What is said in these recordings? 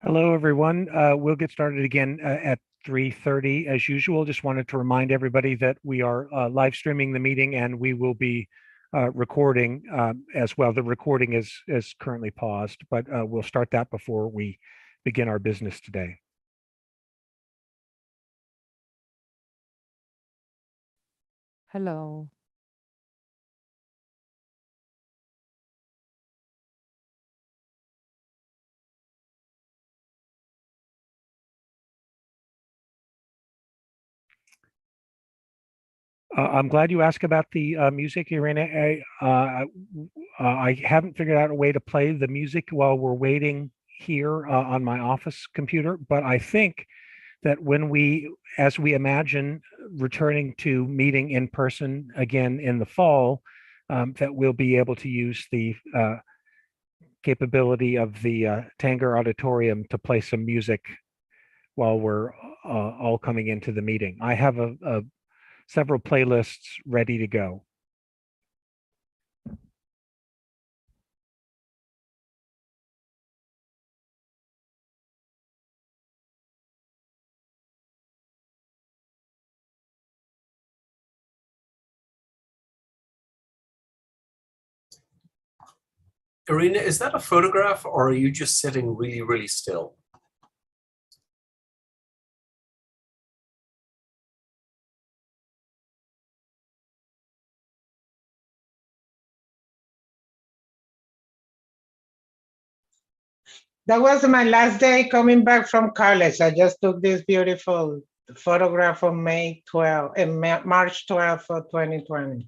Hello, everyone. We'll get started again at 3:30 as usual. Just wanted to remind everybody that we are live streaming the meeting and we will be recording as well. The recording is currently paused, but we'll start that before we begin our business today. Hello. I'm glad you asked about the music, Irina. I haven't figured out a way to play the music while we're waiting here on my office computer, but I think that as we imagine returning to meeting in person again in the fall, that we'll be able to use the capability of the Tanger Auditorium to play some music while we're all coming into the meeting. I have several playlists ready to go. Irina, is that a photograph or are you just sitting really, really still? That was my last day coming back from college. I just took this beautiful photograph on May 12th and March 12th of 2020.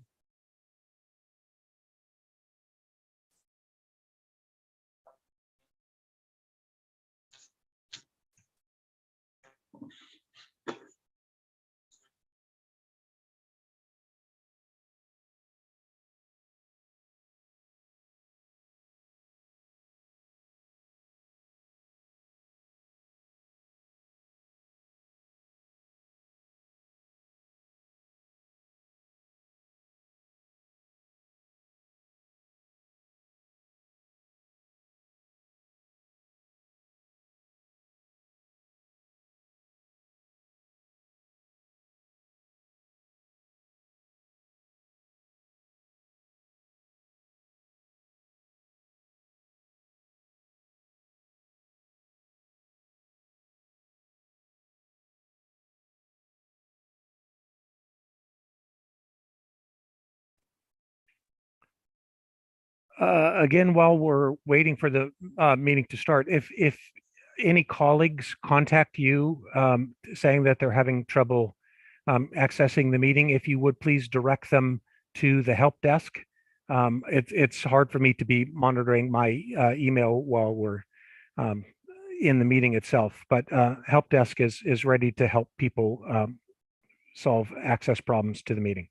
Again, while we're waiting for the meeting to start, if any colleagues contact you saying that they're having trouble accessing the meeting, if you would please direct them to the help desk. It's hard for me to be monitoring my email while we're in the meeting itself, but help desk is ready to help people solve access problems to the meeting.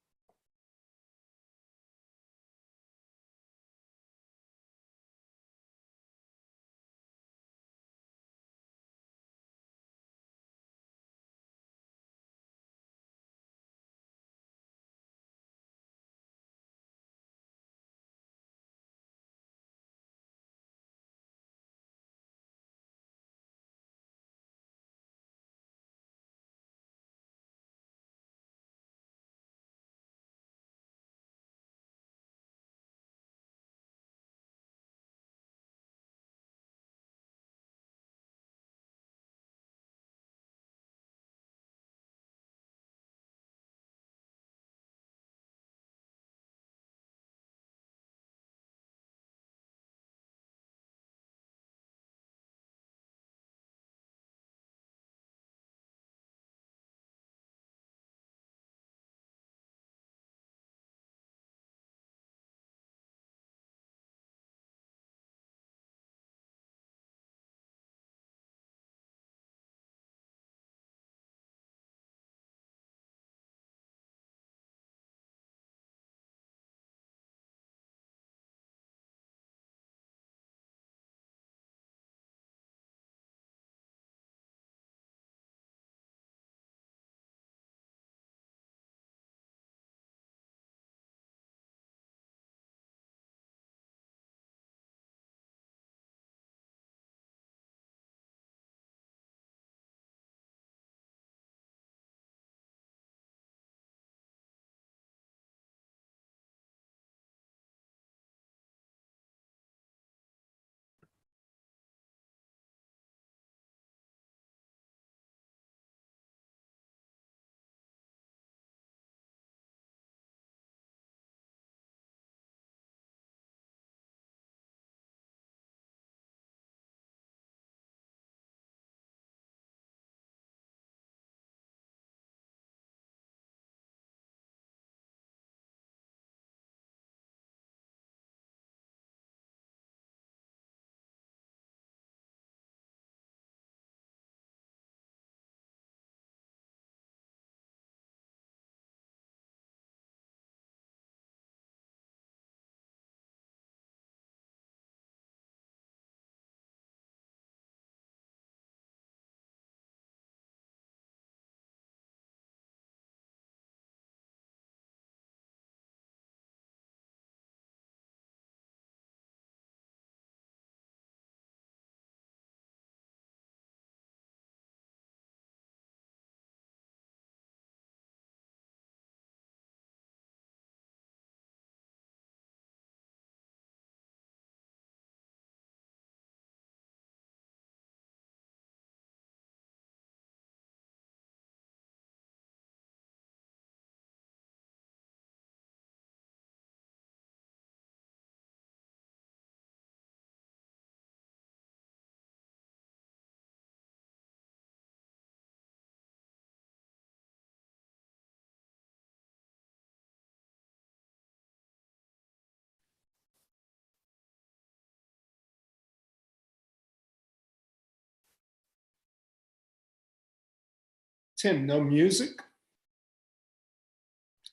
Tim, no music?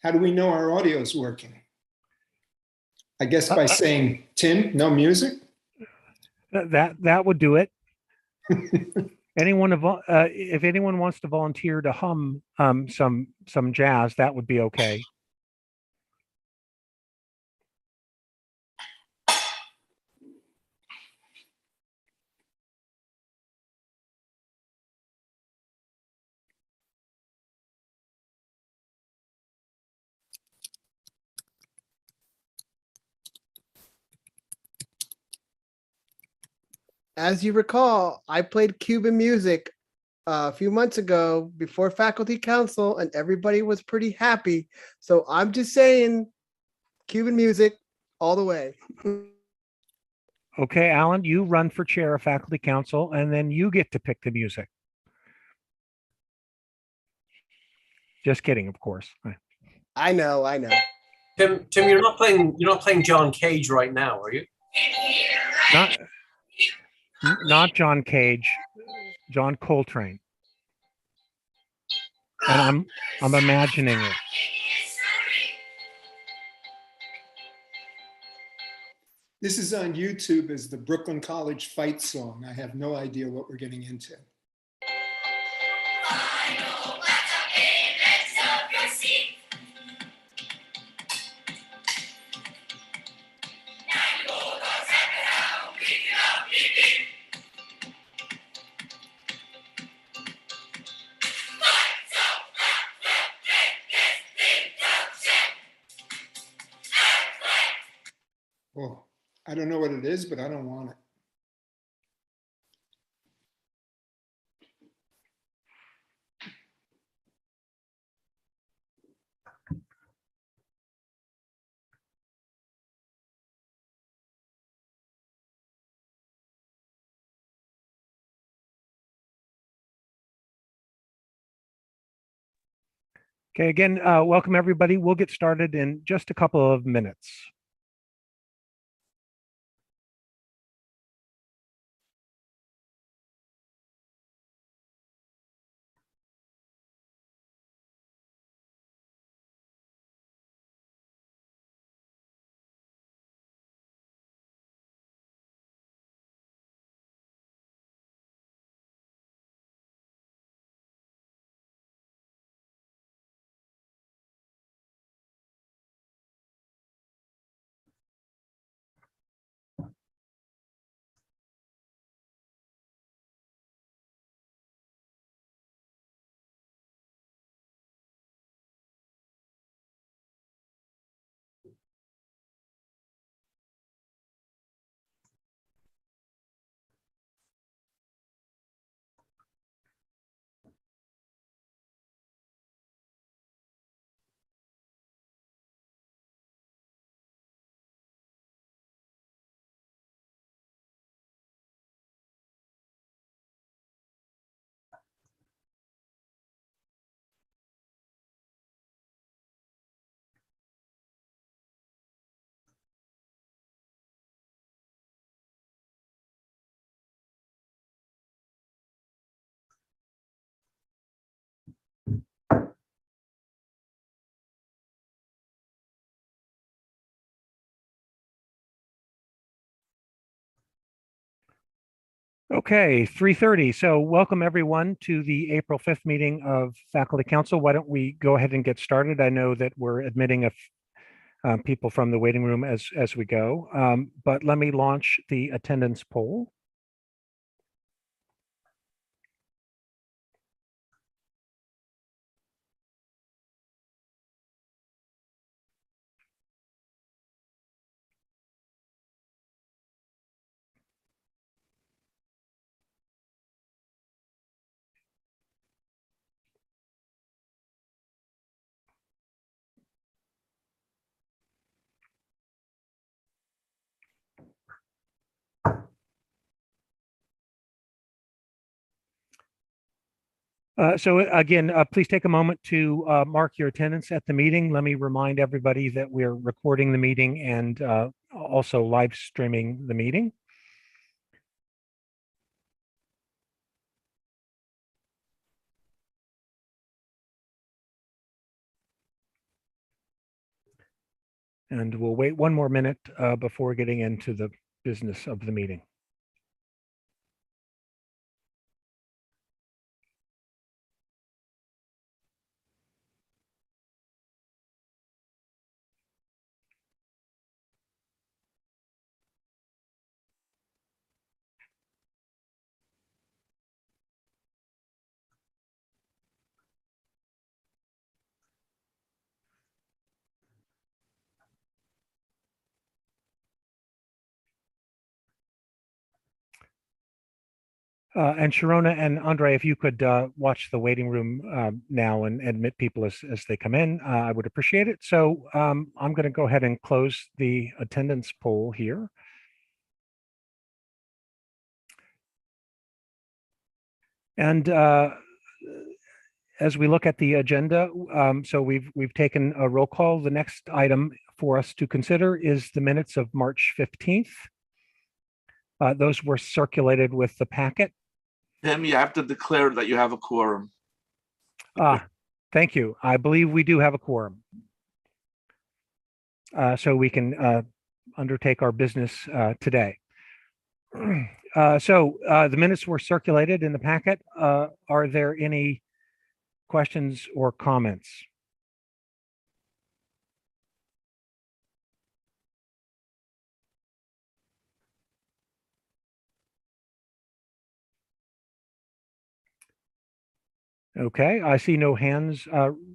How do we know our audio is working? I guess by saying, Tim, no music? That would do it. If anyone wants to volunteer to hum some jazz, that would be okay. As you recall, I played Cuban music a few months ago before faculty council, and everybody was pretty happy. So I'm just saying, Cuban music all the way. Okay, Alan, you run for chair of faculty council, and then you get to pick the music. Just kidding, of course. I know. Tim, you're not playing John Cage right now, are you? Not John Cage, John Coltrane. And I'm imagining it. This is on YouTube as the Brooklyn College fight song. I have no idea what we're getting into. Oh, I don't know what it is, but I don't want it. Okay, again, welcome everybody. We'll get started in just a couple of minutes. Okay, 3:30. So welcome everyone to the April 5th meeting of Faculty Council. Why don't we go ahead and get started? I know that we're admitting people from the waiting room as we go, but let me launch the attendance poll. So again, please take a moment to mark your attendance at the meeting. Let me remind everybody that we're recording the meeting and also live streaming the meeting. And we'll wait one more minute before getting into the business of the meeting. And Sharona and Andre, if you could watch the waiting room now and admit people as they come in, I would appreciate it. So I'm going to go ahead and close the attendance poll here. And as we look at the agenda, so we've taken a roll call. The next item for us to consider is the minutes of March 15th. Those were circulated with the packet. Tim, you have to declare that you have a quorum. Thank you. I believe we do have a quorum. So we can undertake our business today. So the minutes were circulated in the packet. Are there any questions or comments? Okay, I see no hands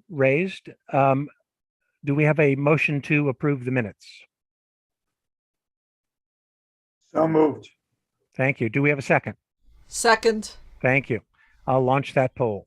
raised. Do we have a motion to approve the minutes? So moved. Thank you. Do we have a second? Second. Thank you. I'll launch that poll.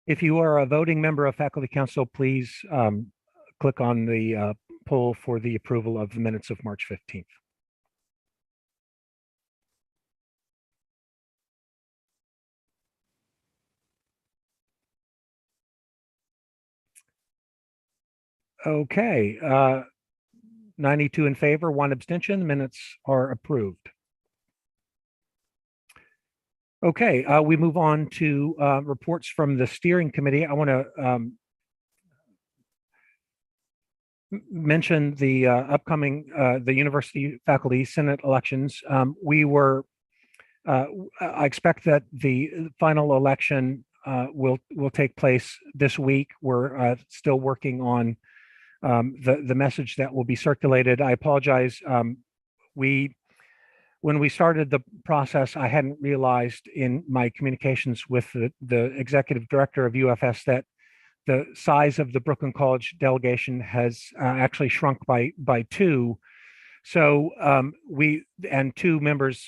If you are a voting member of Faculty Council, please click on the poll for the approval of the minutes of March 15th. Okay, 92 in favor, 1 abstention. The minutes are approved. Okay, we move on to reports from the steering committee. I want to mention the upcoming the University Faculty Senate elections. I expect that the final election will take place this week. We're still working on the message that will be circulated. I apologize. When we started the process, I hadn't realized in my communications with the executive director of UFS that the size of the Brooklyn College delegation has actually shrunk by 2. So and 2 members'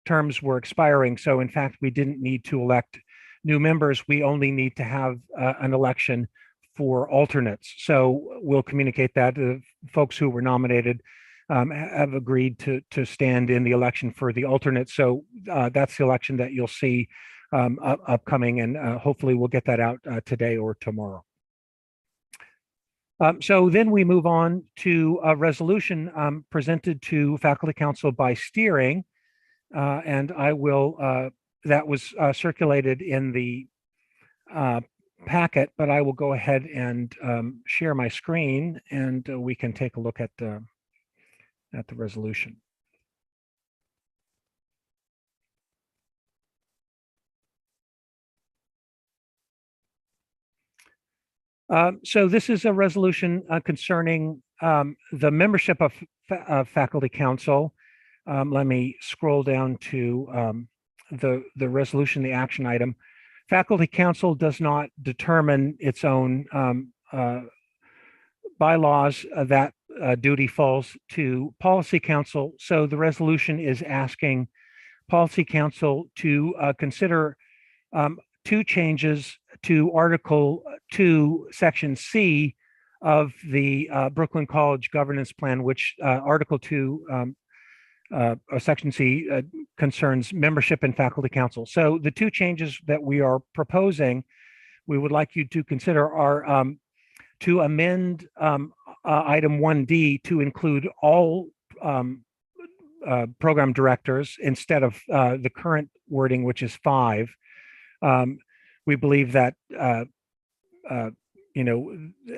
terms were expiring. So in fact, we didn't need to elect new members. We only need to have an election for alternates. So we'll communicate that to folks who were nominated have agreed to stand in the election for the alternate. So that's the election that you'll see upcoming, and hopefully we'll get that out today or tomorrow. So then we move on to a resolution presented to Faculty Council by steering, and I will, that was circulated in the packet, but I will go ahead and share my screen, and we can take a look at the resolution. So this is a resolution concerning the membership of Faculty Council. Let me scroll down to the resolution, the action item. Faculty Council does not determine its own bylaws. That duty falls to Policy Council. So the resolution is asking Policy Council to consider 2 changes to Article 2, Section C of the Brooklyn College Governance Plan, which Article 2, Section C concerns membership and faculty council. So the two changes that we are proposing, we would like you to consider are to amend item 1D to include all program directors instead of the current wording, which is 5. We believe that,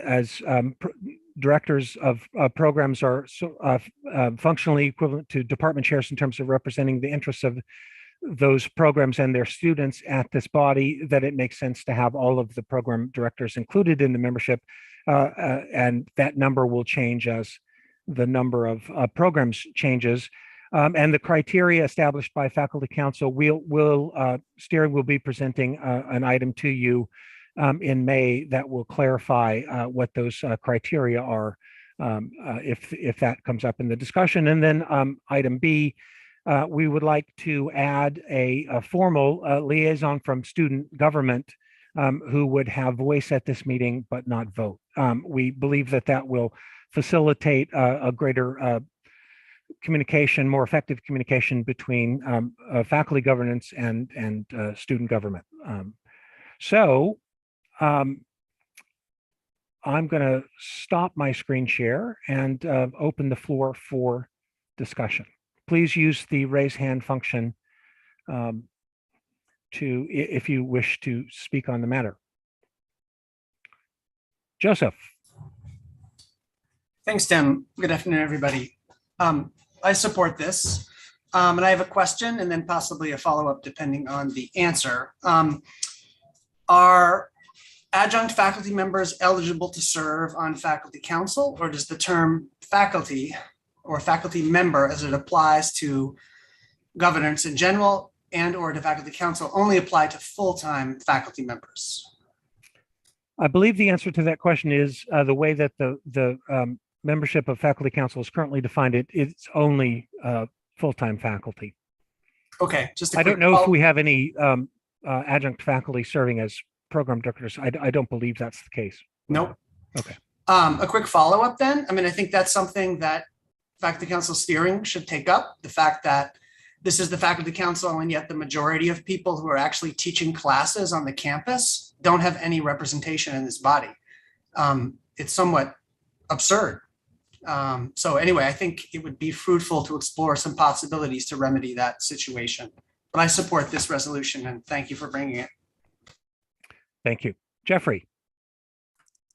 as directors of programs are functionally equivalent to department chairs in terms of representing the interests of those programs and their students at this body, that it makes sense to have all of the program directors included in the membership, and that number will change as the number of programs changes. And the criteria established by faculty council, steering will be presenting an item to you in May that will clarify what those criteria are, if that comes up in the discussion. And then item B, we would like to add a formal liaison from student government who would have voice at this meeting but not vote. We believe that that will facilitate a greater communication, more effective communication between faculty governance and student government. I'm going to stop my screen share and open the floor for discussion. Please use the raise hand function if you wish to speak on the matter. Joseph. Thanks, Tim. Good afternoon, everybody. I support this, and I have a question and then possibly a follow-up depending on the answer. Are adjunct faculty members eligible to serve on faculty council, or does the term faculty or faculty member as it applies to governance in general and or to faculty council only apply to full-time faculty members? I believe the answer to that question is the way that the membership of faculty council is currently defined. It's only full-time faculty. Okay, just I don't know if we have any adjunct faculty serving as program directors. I don't believe that's the case. Nope. Okay. A quick follow-up then. I mean, I think that's something that faculty council steering should take up, the fact that this is the faculty council and yet the majority of people who are actually teaching classes on the campus don't have any representation in this body. It's somewhat absurd. So anyway, I think it would be fruitful to explore some possibilities to remedy that situation. But I support this resolution and thank you for bringing it. Thank you. Jeffrey.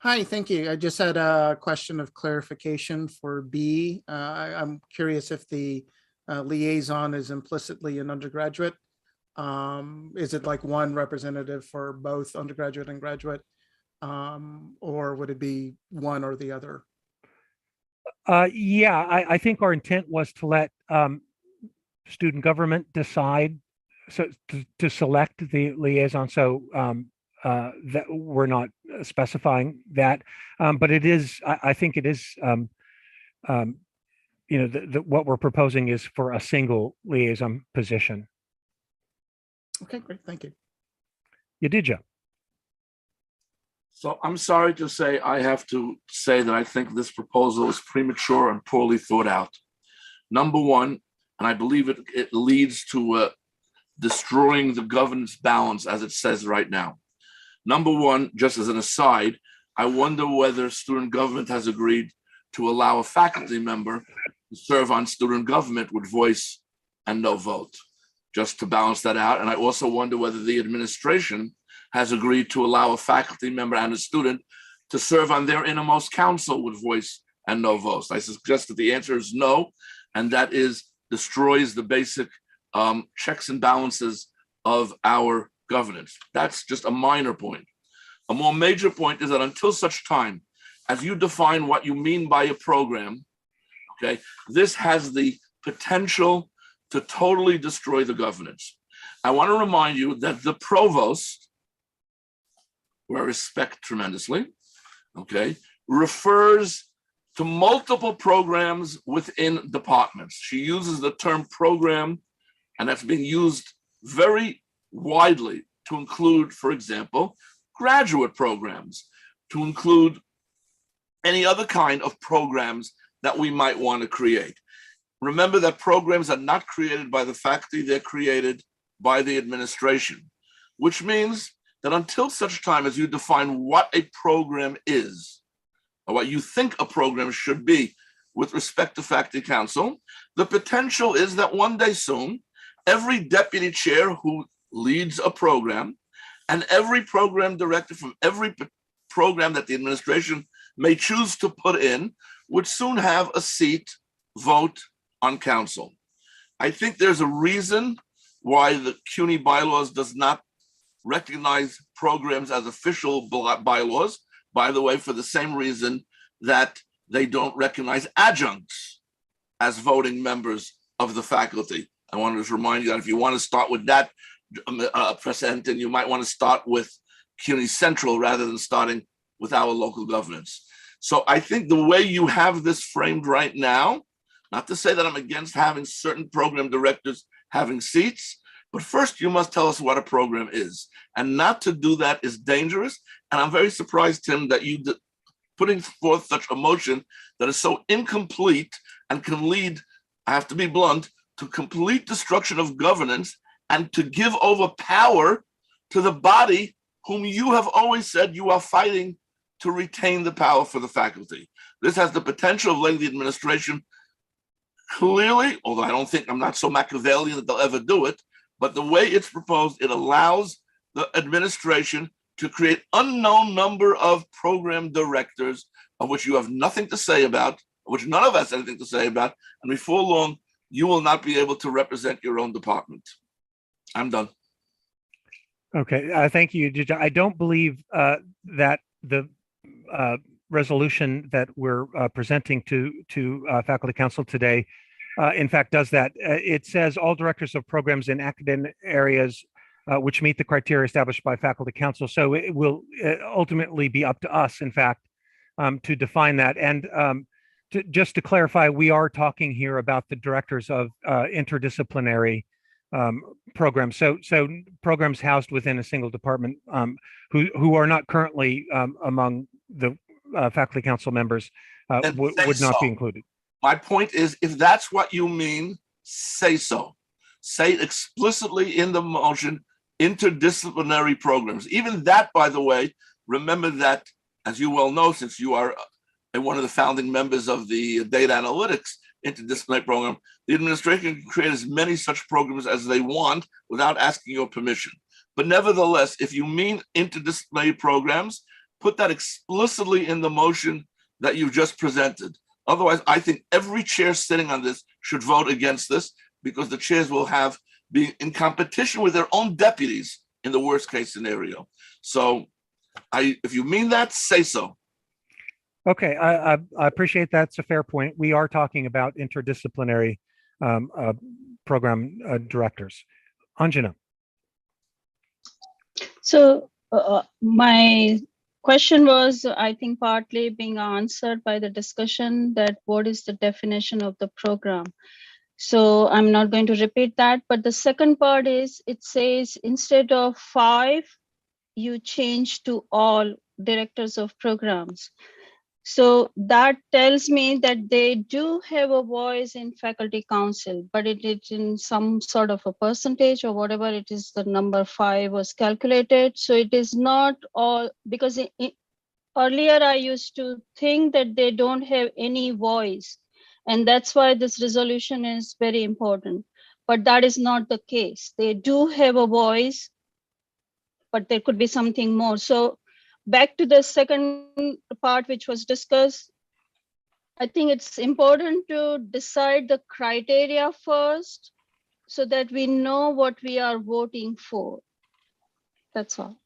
Hi, thank you. I just had a question of clarification for B. I'm curious if the liaison is implicitly an undergraduate. Is it like one representative for both undergraduate and graduate? Or would it be one or the other? Yeah, I think our intent was to let student government decide, so to select the liaison. So that we're not specifying that, but it is. I think it is. What we're proposing is for a single liaison position. Okay, great. Thank you. Yadija. So I'm sorry to say, I have to say that I think this proposal is premature and poorly thought out. Number one, and I believe it leads to destroying the governance balance as it says right now. Number one, just as an aside, I wonder whether student government has agreed to allow a faculty member to serve on student government with voice and no vote, just to balance that out. And I also wonder whether the administration has agreed to allow a faculty member and a student to serve on their innermost council with voice and no votes. I suggest that the answer is no, and that destroys the basic checks and balances of our governance. That's just a minor point. A more major point is that until such time as you define what you mean by a program, okay, this has the potential to totally destroy the governance. I want to remind you that the provost, who I respect tremendously, okay, refers to multiple programs within departments. She uses the term program, and that's being used very widely to include, for example, graduate programs, to include any other kind of programs that we might want to create. remember that programs are not created by the faculty, they're created by the administration, which means that until such time as you define what a program is, or what you think a program should be with respect to faculty council, the potential is that one day soon, every deputy chair who leads a program and every program director from every program that the administration may choose to put in would soon have a seat vote on council. I think there's a reason why the CUNY bylaws does not recognize programs as official bylaws, by the way, for the same reason that they don't recognize adjuncts as voting members of the faculty. I wanted to remind you that if you want to start with that precedent, you might want to start with CUNY Central rather than starting with our local governments. So I think the way you have this framed right now, not to say that I'm against having certain program directors having seats, but first you must tell us what a program is. And not to do that is dangerous. And I'm very surprised, Tim, that you putting forth such a motion that is so incomplete and can lead, I have to be blunt, to complete destruction of governance and to give over power to the body whom you have always said you are fighting to retain the power for the faculty. This has the potential of letting the administration clearly, although I'm not so Machiavellian that they'll ever do it, but the way it's proposed, it allows the administration to create unknown number of program directors of which you have nothing to say about, of which none of us have anything to say about, and before long, you will not be able to represent your own department. I'm done. Okay, thank you, Judge. I don't believe that the resolution that we're presenting to Faculty Council today, in fact, does that. It says all directors of programs in academic areas which meet the criteria established by Faculty Council. So it will ultimately be up to us, in fact, to define that. And just to clarify, we are talking here about the directors of interdisciplinary programs. So programs housed within a single department who are not currently among the Faculty Council members would not be included. My point is, if that's what you mean, say so. Say it explicitly in the motion, interdisciplinary programs. Even that, by the way, remember that, as you well know, since you are one of the founding members of the data analytics interdisciplinary program, the administration can create as many such programs as they want without asking your permission. But nevertheless, if you mean interdisciplinary programs, put that explicitly in the motion that you've just presented. Otherwise, I think every chair sitting on this should vote against this, because the chairs will be in competition with their own deputies in the worst case scenario. So if you mean that, say so. Okay, I appreciate that's a fair point. We are talking about interdisciplinary program directors. Anjana. So my question was, I think, partly being answered by the discussion that what is the definition of the program. So I'm not going to repeat that, but the second part is, it says instead of 5, you change to all directors of programs. So that tells me that they do have a voice in faculty council, but it is in some sort of a percentage or whatever it is, the number 5 was calculated. So it is not all, because earlier I used to think that they don't have any voice. And that's why this resolution is very important. But that is not the case. They do have a voice, but there could be something more. So back to the second part, which was discussed, I think it's important to decide the criteria first so that we know what we are voting for. That's all.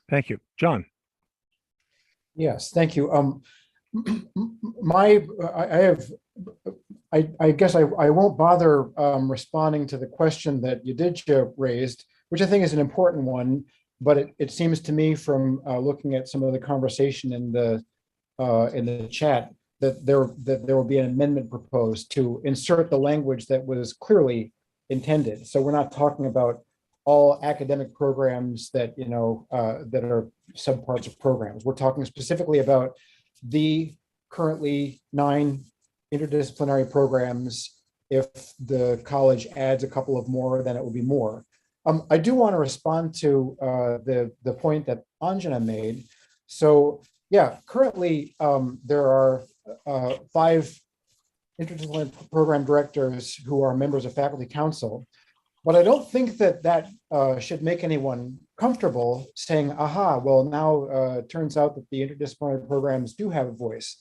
Thank you. John. Yes, thank you. I guess I won't bother responding to the question that Yadidja raised, which I think is an important one, but it seems to me from looking at some of the conversation in the chat that there will be an amendment proposed to insert the language that was clearly intended. So we're not talking about all academic programs that that are subparts of programs. We're talking specifically about the currently 9 interdisciplinary programs. If the college adds a couple of more, then it will be more. I do want to respond to the point that Anjana made. So yeah, currently there are 5 interdisciplinary program directors who are members of faculty council. But I don't think that that should make anyone comfortable saying, aha, well, now it turns out that the interdisciplinary programs do have a voice.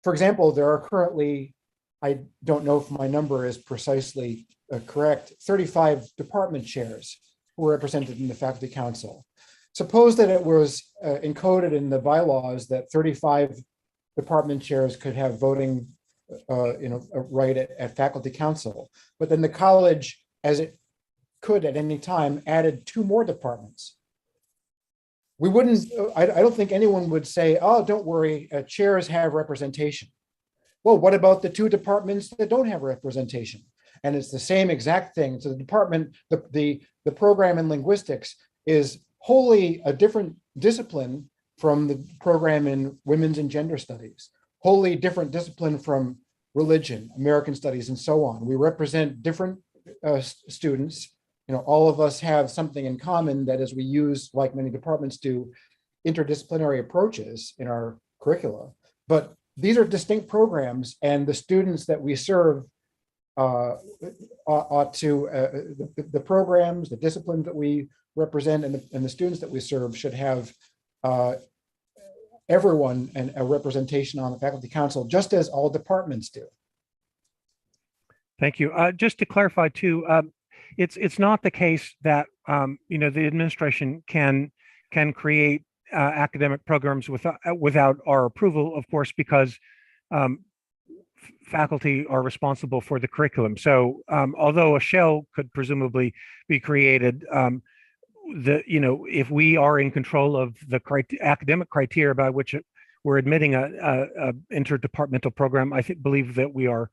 For example, there are currently, I don't know if my number is precisely correct, 35 department chairs who are represented in the faculty council. Suppose that it was encoded in the bylaws that 35 department chairs could have voting right at faculty council, but then the college, as it could at any time, added 2 more departments. We wouldn't, I don't think anyone would say, oh, don't worry, chairs have representation. Well, what about the 2 departments that don't have representation? And it's the same exact thing. So the department, the program in linguistics is wholly a different discipline from the program in women's and gender studies, wholly different discipline from religion, American studies, and so on. We represent different students. All of us have something in common, that is, we use, like many departments do, interdisciplinary approaches in our curricula. But these are distinct programs, and the students that we serve ought to, the programs, the disciplines that we represent, and the students that we serve should have everyone and a representation on the faculty council, just as all departments do. Thank you. Just to clarify too, it's not the case that the administration can create academic programs without our approval, of course, because faculty are responsible for the curriculum. So although a shell could presumably be created, if we are in control of the academic criteria by which we're admitting a interdepartmental program, I believe that we are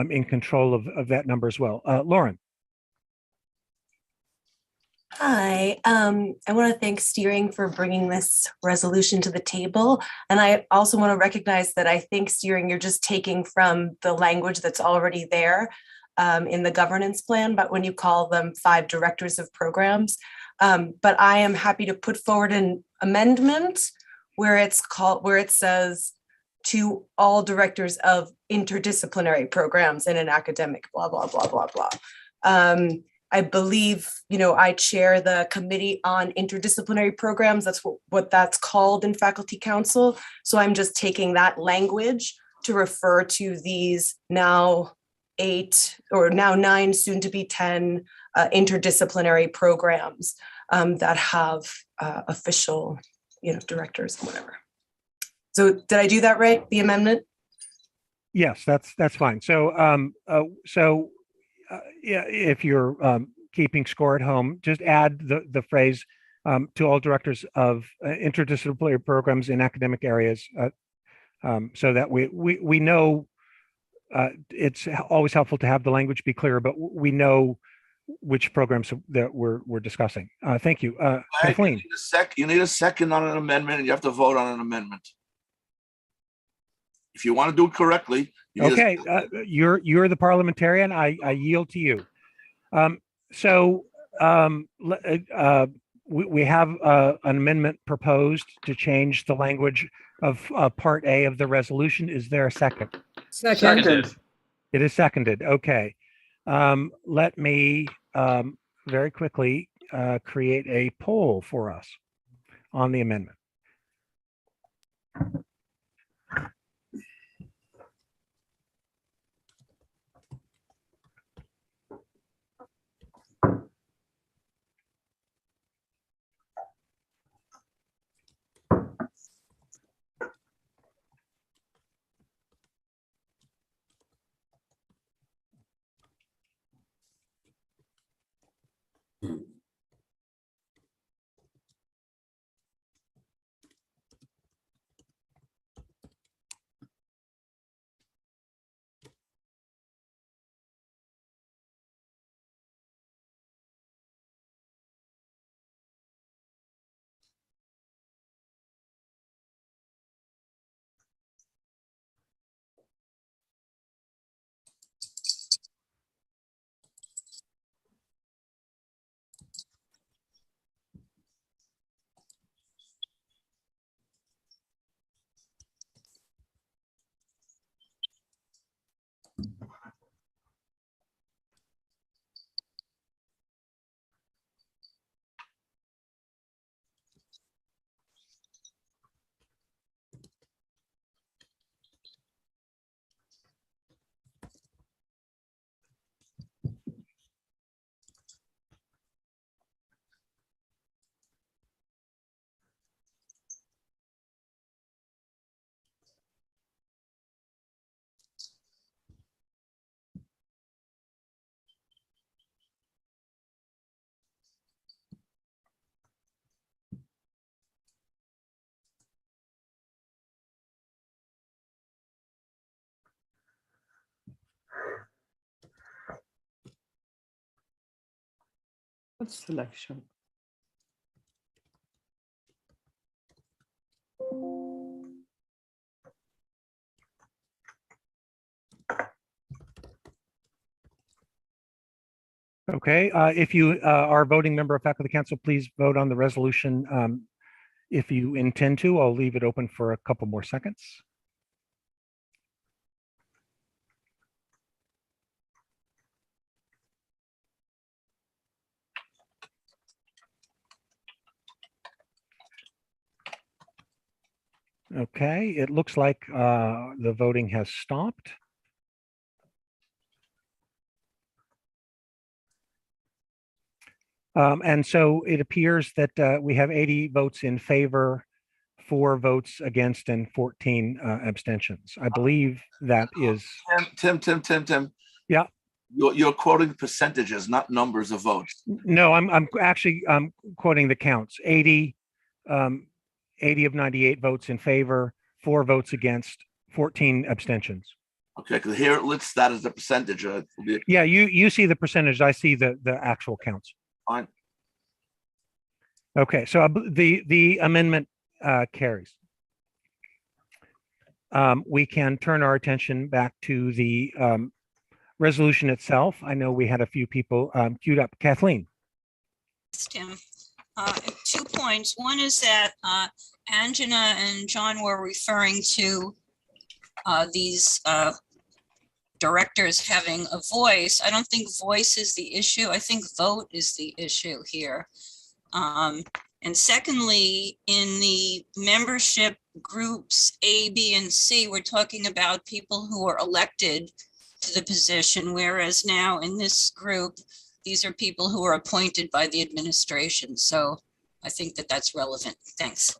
in control of that number as well. Lauren. Hi, I want to thank Steering for bringing this resolution to the table. And I also want to recognize that I think, Steering, you're just taking from the language that's already there in the governance plan, but when you call them 5 directors of programs. But I am happy to put forward an amendment where it says to all directors of interdisciplinary programs in an academic, blah, blah, blah, blah, blah. I believe, I chair the committee on interdisciplinary programs. That's what that's called in faculty council. So I'm just taking that language to refer to these now 8 or now 9, soon to be 10 interdisciplinary programs that have official, directors and whatever. So did I do that right? The amendment? Yes, that's fine. So yeah, if you're keeping score at home, just add the phrase to all directors of interdisciplinary programs in academic areas, so that we know. It's always helpful to have the language be clear, but we know which programs that we're discussing. Thank you, Kathleen. You need a second on an amendment, and you have to vote on an amendment. If you want to do it correctly, Okay, you're the parliamentarian. I yield to you. We have an amendment proposed to change the language of Part A of the resolution. Is there a second? Seconded. It is seconded. Okay. Let me very quickly create a poll for us on the amendment. What's selection? Okay, if you are a voting member of faculty council, please vote on the resolution. If you intend to, I'll leave it open for a couple more seconds. Okay, it looks like the voting has stopped. And so it appears that we have 80 votes in favor, 4 votes against, and 14 abstentions. I believe that is. Tim. Yeah. You're quoting percentages, not numbers of votes. No, I'm actually quoting the counts. 80 of 98 votes in favor, 4 votes against, 14 abstentions. Okay, because here it lists that as the percentage. Yeah, you see the percentage. I see the actual counts. Fine. Okay, so the amendment carries. We can turn our attention back to the resolution itself. I know we had a few people queued up. Kathleen. Tim, 2 points. One is that Angela and John were referring to these directors having a voice. I don't think voice is the issue. I think vote is the issue here. And secondly, in the membership groups A, B, and C, we're talking about people who are elected to the position, whereas now in this group, these are people who are appointed by the administration. So I think that that's relevant. Thanks.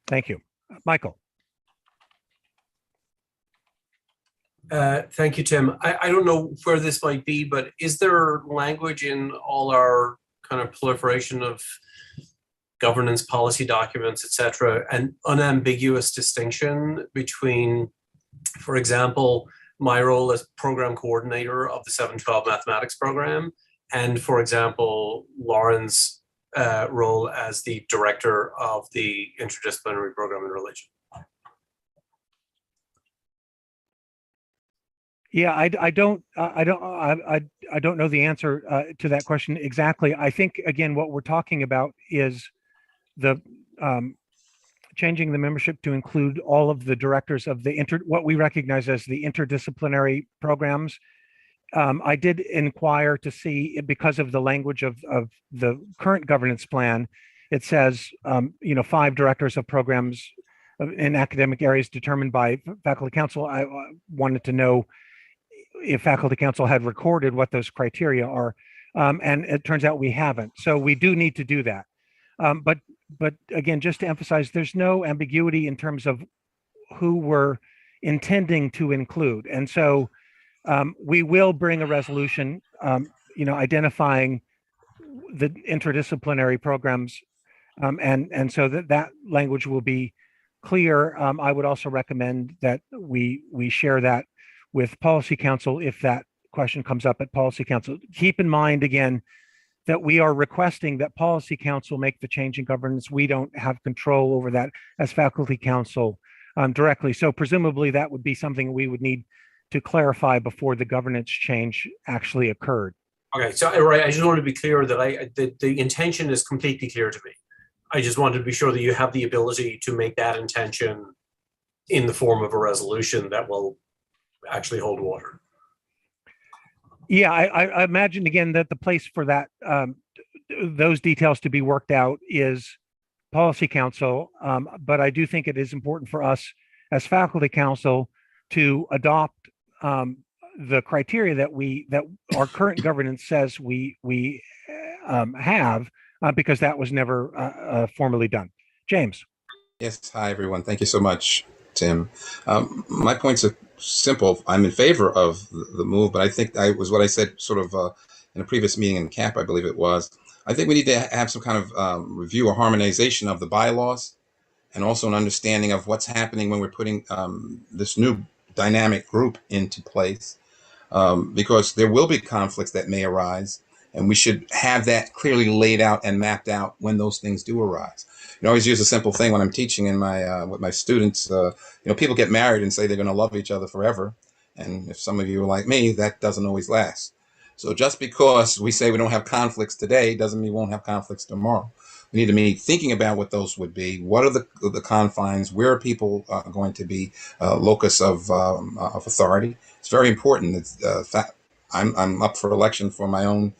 Thank you. Michael. Thank you, Tim. I don't know where this might be, but is there language in all our kind of proliferation of governance policy documents, et cetera, an unambiguous distinction between, for example, my role as program coordinator of the 712 mathematics program, and, for example, Lauren's role as the director of the interdisciplinary program in religion? Yeah, I don't know the answer to that question exactly. I think, again, what we're talking about is the changing the membership to include all of the directors of the what we recognize as the interdisciplinary programs. I did inquire to see, because of the language of the current governance plan, it says 5 directors of programs in academic areas determined by faculty council. I wanted to know if faculty council had recorded what those criteria are, and it turns out we haven't. So we do need to do that. But again, just to emphasize, there's no ambiguity in terms of who we're intending to include. And so we will bring a resolution, identifying the interdisciplinary programs, and so that language will be clear. I would also recommend that we share that with Policy Council if that question comes up at Policy Council. Keep in mind, again, that we are requesting that Policy Council make the change in governance. We don't have control over that as Faculty Council directly. So presumably that would be something we would need to clarify before the governance change actually occurred. Okay, so right, I just want to be clear that the intention is completely clear to me. I just wanted to be sure that you have the ability to make that intention in the form of a resolution that will actually hold water. Yeah, I imagine, again, that the place for that, those details to be worked out is Policy Council. But I do think it is important for us as Faculty Council to adopt the criteria that our current governance says we have, because that was never formally done. James. Yes, hi everyone. Thank you so much, Tim. My points are simple. I'm in favor of the move, but I think what I said sort of in a previous meeting in CAP, I believe it was. I think we need to have some kind of review or harmonization of the bylaws, and also an understanding of what's happening when we're putting this new dynamic group into place, because there will be conflicts that may arise. And we should have that clearly laid out and mapped out when those things do arise. I always use a simple thing when I'm teaching in my with my students. People get married and say they're going to love each other forever. And if some of you are like me, that doesn't always last. So just because we say we don't have conflicts today doesn't mean we won't have conflicts tomorrow. We need to be thinking about what those would be. What are the confines? Where are people going to be locus of authority? It's very important. It's, I'm up for election for my own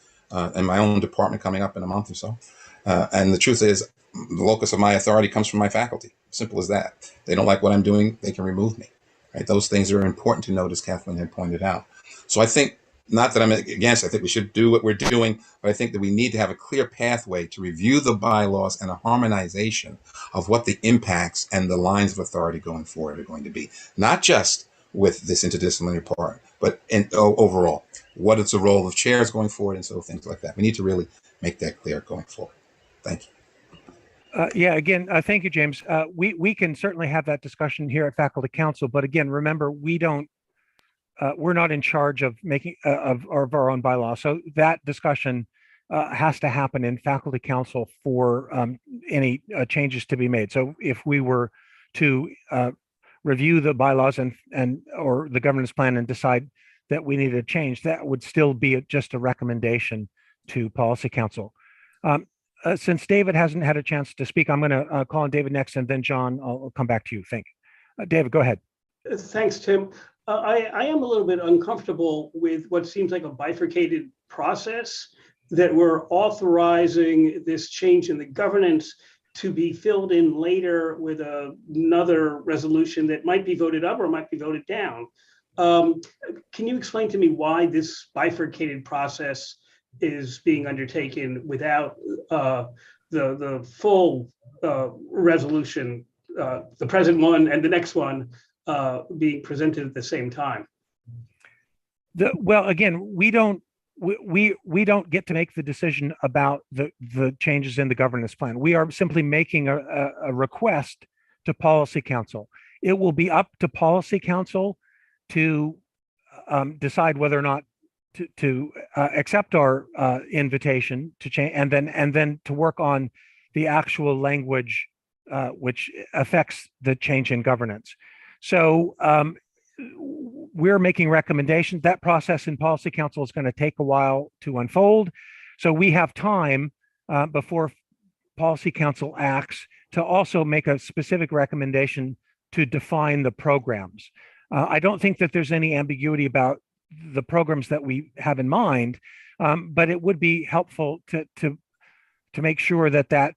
in my own department coming up in a month or so. And the truth is, the locus of my authority comes from my faculty. Simple as that. They don't like what I'm doing, they can remove me. Right? Those things are important to note, as Kathleen had pointed out. So I think, not that I'm against, I think we should do what we're doing, but I think that we need to have a clear pathway to review the bylaws and a harmonization of what the impacts and the lines of authority going forward are going to be. Not just with this interdisciplinary part, but overall. What is the role of chairs going forward, and so things like that. We need to really make that clear going forward. Thank you. Yeah, again, thank you, James. We can certainly have that discussion here at Faculty Council, but again, remember, we're not in charge of making of our own bylaws. So that discussion has to happen in Faculty Council for any changes to be made. So if we were to review the bylaws and or the governance plan and decide that we need a change, that would still be just a recommendation to Policy Council. Since David hasn't had a chance to speak, I'm going to call on David next, and then John, I'll come back to you. David, go ahead. Thanks, Tim. I am a little bit uncomfortable with what seems like a bifurcated process, that we're authorizing this change in the governance to be filled in later with another resolution that might be voted up or might be voted down. Can you explain to me why this bifurcated process is being undertaken without the full resolution, the present one and the next one being presented at the same time? Well, again, we don't get to make the decision about the changes in the governance plan. We are simply making a request to Policy Council. It will be up to Policy Council to decide whether or not to accept our invitation to change, and then to work on the actual language which affects the change in governance. So we're making recommendations. That process in Policy Council is going to take a while to unfold. So we have time before Policy Council acts to also make a specific recommendation to define the programs. I don't think that there's any ambiguity about the programs that we have in mind, but it would be helpful to make sure that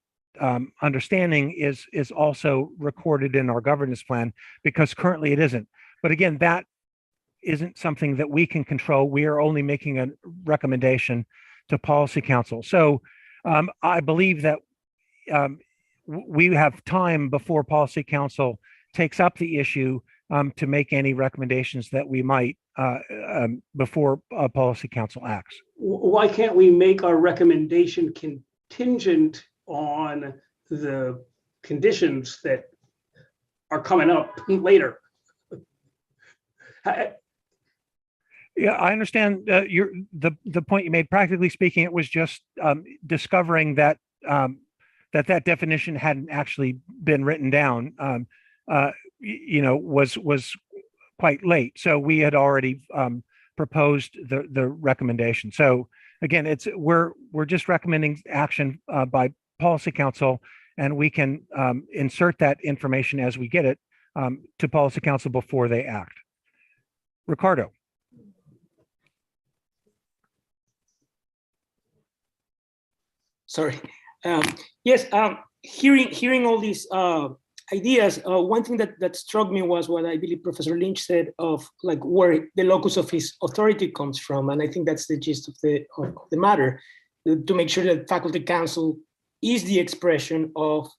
understanding is also recorded in our governance plan, because currently it isn't. But again, that isn't something that we can control. We are only making a recommendation to Policy Council. So I believe that we have time before Policy Council takes up the issue to make any recommendations that we might before Policy Council acts. Why can't we make our recommendation contingent on the conditions that are coming up later? Yeah, I understand the point you made. Practically speaking, it was just discovering that that definition hadn't actually been written down. Was quite late. So we had already proposed the recommendation. So again, we're just recommending action by Policy Council, and we can insert that information as we get it to Policy Council before they act. Ricardo. Sorry. Yes, hearing all these ideas, one thing that struck me was what I believe Professor Lynch said of like where the locus of his authority comes from, and I think that's the gist of the matter, to make sure that Faculty Council is the expression of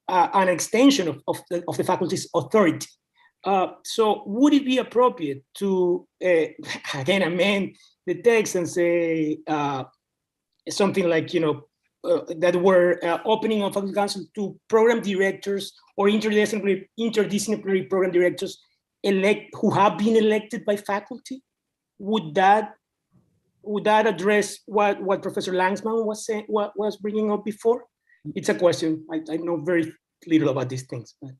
an extension of the faculty's authority. So would it be appropriate to again amend the text and say something like, that we're opening of Faculty Council to program directors or interdisciplinary program directors who have been elected by faculty? Would that would that address what Professor Langsman was saying, what was bringing up before? It's a question. I know very little about these things. But,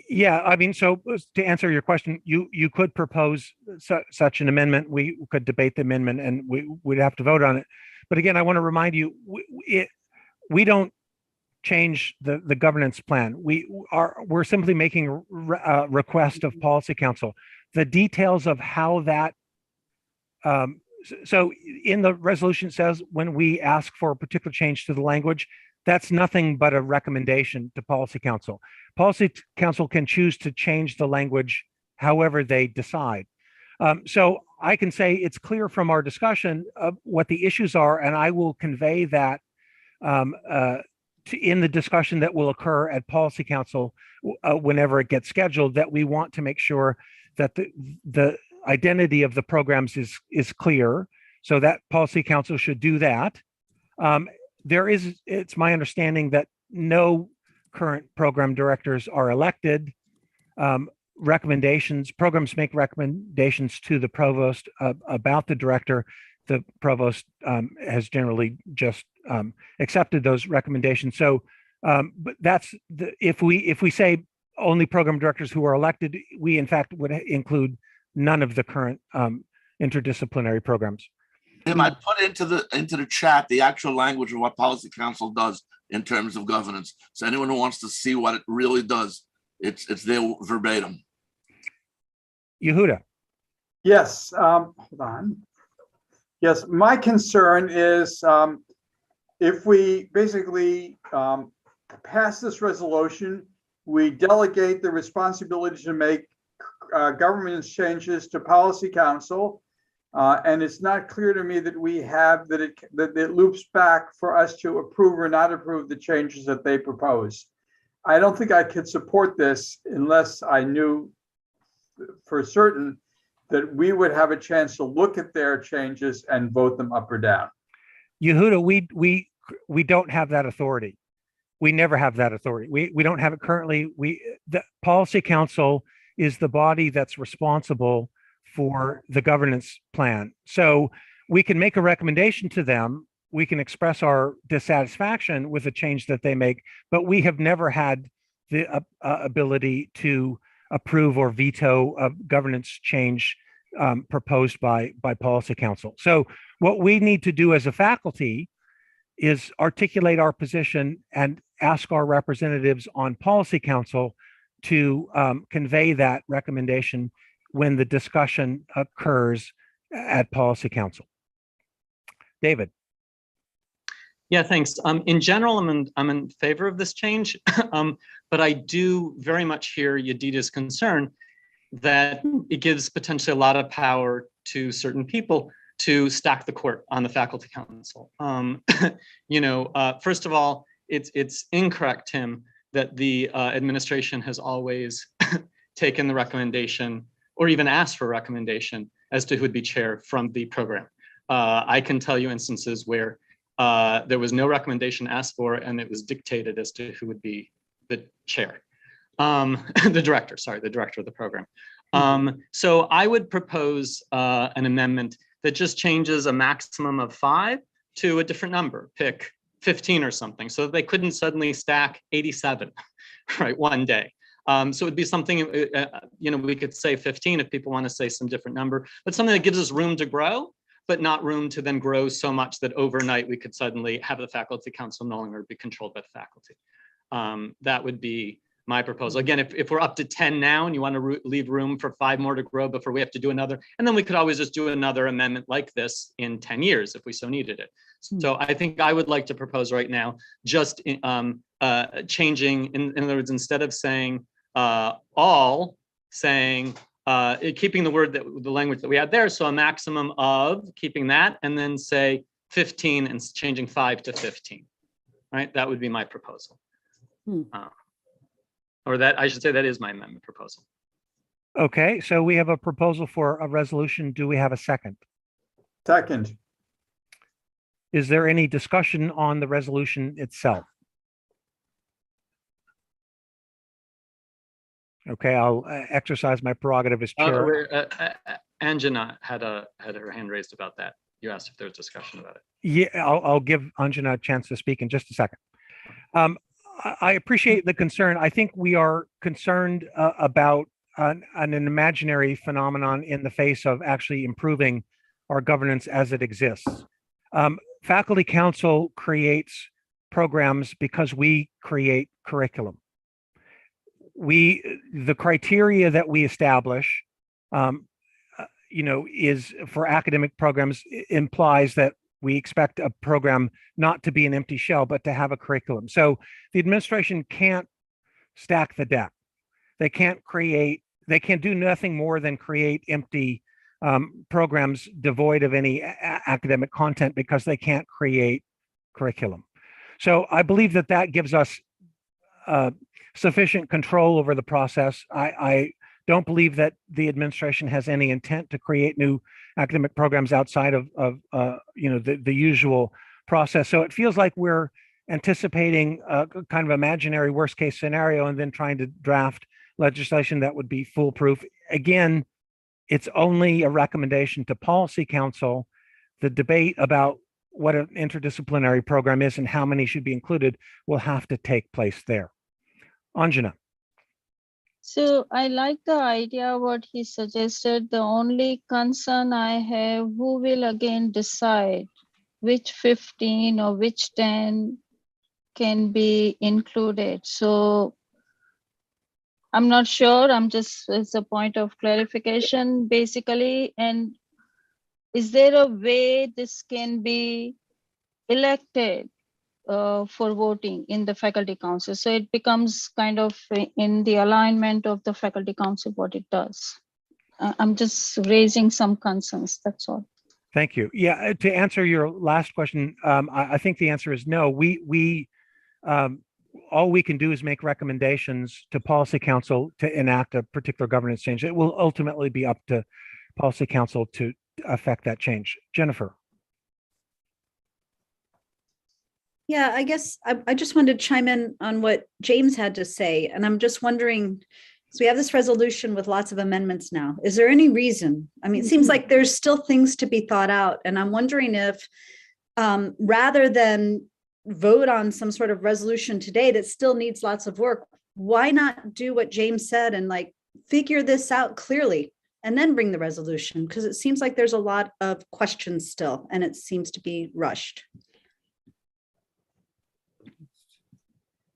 Yeah, I mean, so to answer your question, you could propose such an amendment. We could debate the amendment, and we'd have to vote on it. But again, I want to remind you, we don't change the governance plan. We're simply making a request of Policy Council. The details of how that. So in the resolution it says when we ask for a particular change to the language, that's nothing but a recommendation to Policy Council. Policy Council can choose to change the language however they decide. So I can say it's clear from our discussion of what the issues are, and I will convey that in the discussion that will occur at Policy Council whenever it gets scheduled, that we want to make sure that the identity of the programs is clear, so that Policy Council should do that. It's my understanding that no current program directors are elected. Programs make recommendations to the provost about the director. The provost has generally just accepted those recommendations. So, but that's if we say only program directors who are elected, we in fact would include none of the current interdisciplinary programs. Tim, I put into the chat the actual language of what Policy Council does in terms of governance. So anyone who wants to see what it really does, it's there verbatim. Yehuda. Yes, hold on. Yes, my concern is if we basically pass this resolution, we delegate the responsibility to make governance changes to Policy Council. And it's not clear to me that we have that it loops back for us to approve or not approve the changes that they propose. I don't think I could support this unless I knew for certain that we would have a chance to look at their changes and vote them up or down. Yehuda, we don't have that authority. We never have that authority. We don't have it currently. The Policy Council is the body that's responsible for the governance plan. So we can make a recommendation to them. We can express our dissatisfaction with the change that they make, but we have never had the ability to approve or veto a governance change proposed by Policy Council. So what we need to do as a faculty is articulate our position and ask our representatives on Policy Council to convey that recommendation when the discussion occurs at Policy Council. David. Yeah, thanks. In general, I'm in favor of this change, but I do very much hear Yedida's concern that it gives potentially a lot of power to certain people to stack the court on the faculty council. First of all, it's incorrect, Tim, that the administration has always taken the recommendation or even asked for a recommendation as to who would be chair from the program. I can tell you instances where there was no recommendation asked for and it was dictated as to who would be the chair. The director of the program. So I would propose an amendment that just changes a maximum of 5 to a different number, pick 15 or something, so that they couldn't suddenly stack 87, right, one day. So it would be something, we could say 15 if people want to say some different number, but something that gives us room to grow, but not room to then grow so much that overnight we could suddenly have the faculty council no longer be controlled by the faculty. That would be my proposal. Again, if we're up to 10 now and you want to leave room for 5 more to grow before we have to do another, and then we could always just do another amendment like this in 10 years if we so needed it. So I think I would like to propose right now just changing, in other words, instead of saying all, saying keeping the language that we had there, so a maximum of, keeping that, and then say 15 and changing 5 to 15, right? That would be my proposal. Or that, I should say, that is my amendment proposal. Okay, so we have a proposal for a resolution. Do we have a second? Second. Is there any discussion on the resolution itself? Okay, I'll exercise my prerogative as chair. Anjana had her hand raised about that. you asked if there's discussion about it. Yeah, I'll give Anjana a chance to speak in just a second. I appreciate the concern. I think we are concerned about an imaginary phenomenon in the face of actually improving our governance as it exists. Faculty Council creates programs because we create curriculum. The criteria that we establish, is for academic programs implies that we expect a program not to be an empty shell, but to have a curriculum. So the administration can't stack the deck. They can't do nothing more than create empty programs devoid of any academic content because they can't create curriculum. So I believe that gives us sufficient control over the process. I don't believe that the administration has any intent to create new academic programs outside of the usual process. So it feels like we're anticipating a kind of imaginary worst case scenario and then trying to draft legislation that would be foolproof. Again, it's only a recommendation to Policy Council. The debate about what an interdisciplinary program is and how many should be included will have to take place there. Anjana. So I like the idea what he suggested. The only concern I have, who will again decide which 15 or which 10 can be included? So I'm not sure. I'm just, it's a point of clarification basically. And is there a way this can be elected for voting in the faculty council? So it becomes kind of in the alignment of the faculty council, what it does. I'm just raising some concerns, that's all. Thank you. Yeah, to answer your last question, I think the answer is no. All we can do is make recommendations to Policy Council to enact a particular governance change. It will ultimately be up to Policy Council to affect that change. Jennifer. Yeah, I guess I just wanted to chime in on what James had to say. And I'm just wondering, so we have this resolution with lots of amendments now. Is there any reason? I mean, it seems like there's still things to be thought out. And I'm wondering if rather than vote on some sort of resolution today that still needs lots of work, why not do what James said and like figure this out clearly and then bring the resolution? Because it seems like there's a lot of questions still and it seems to be rushed.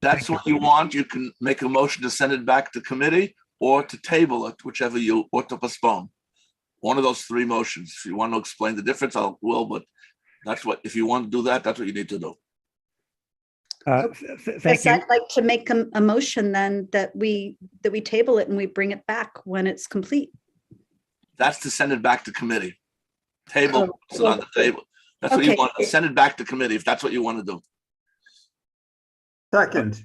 That's what you want. You can make a motion to send it back to committee or to table it, whichever or to postpone. One of those three motions. If you want to explain the difference, I will, but that's what, if you want to do that, that's what you need to do. Thank you. I'd like to make a motion then that we table it and we bring it back when it's complete. That's to send it back to committee. Table, it's on the table. That's what you want. Send it back to committee if that's what you want to do. Second.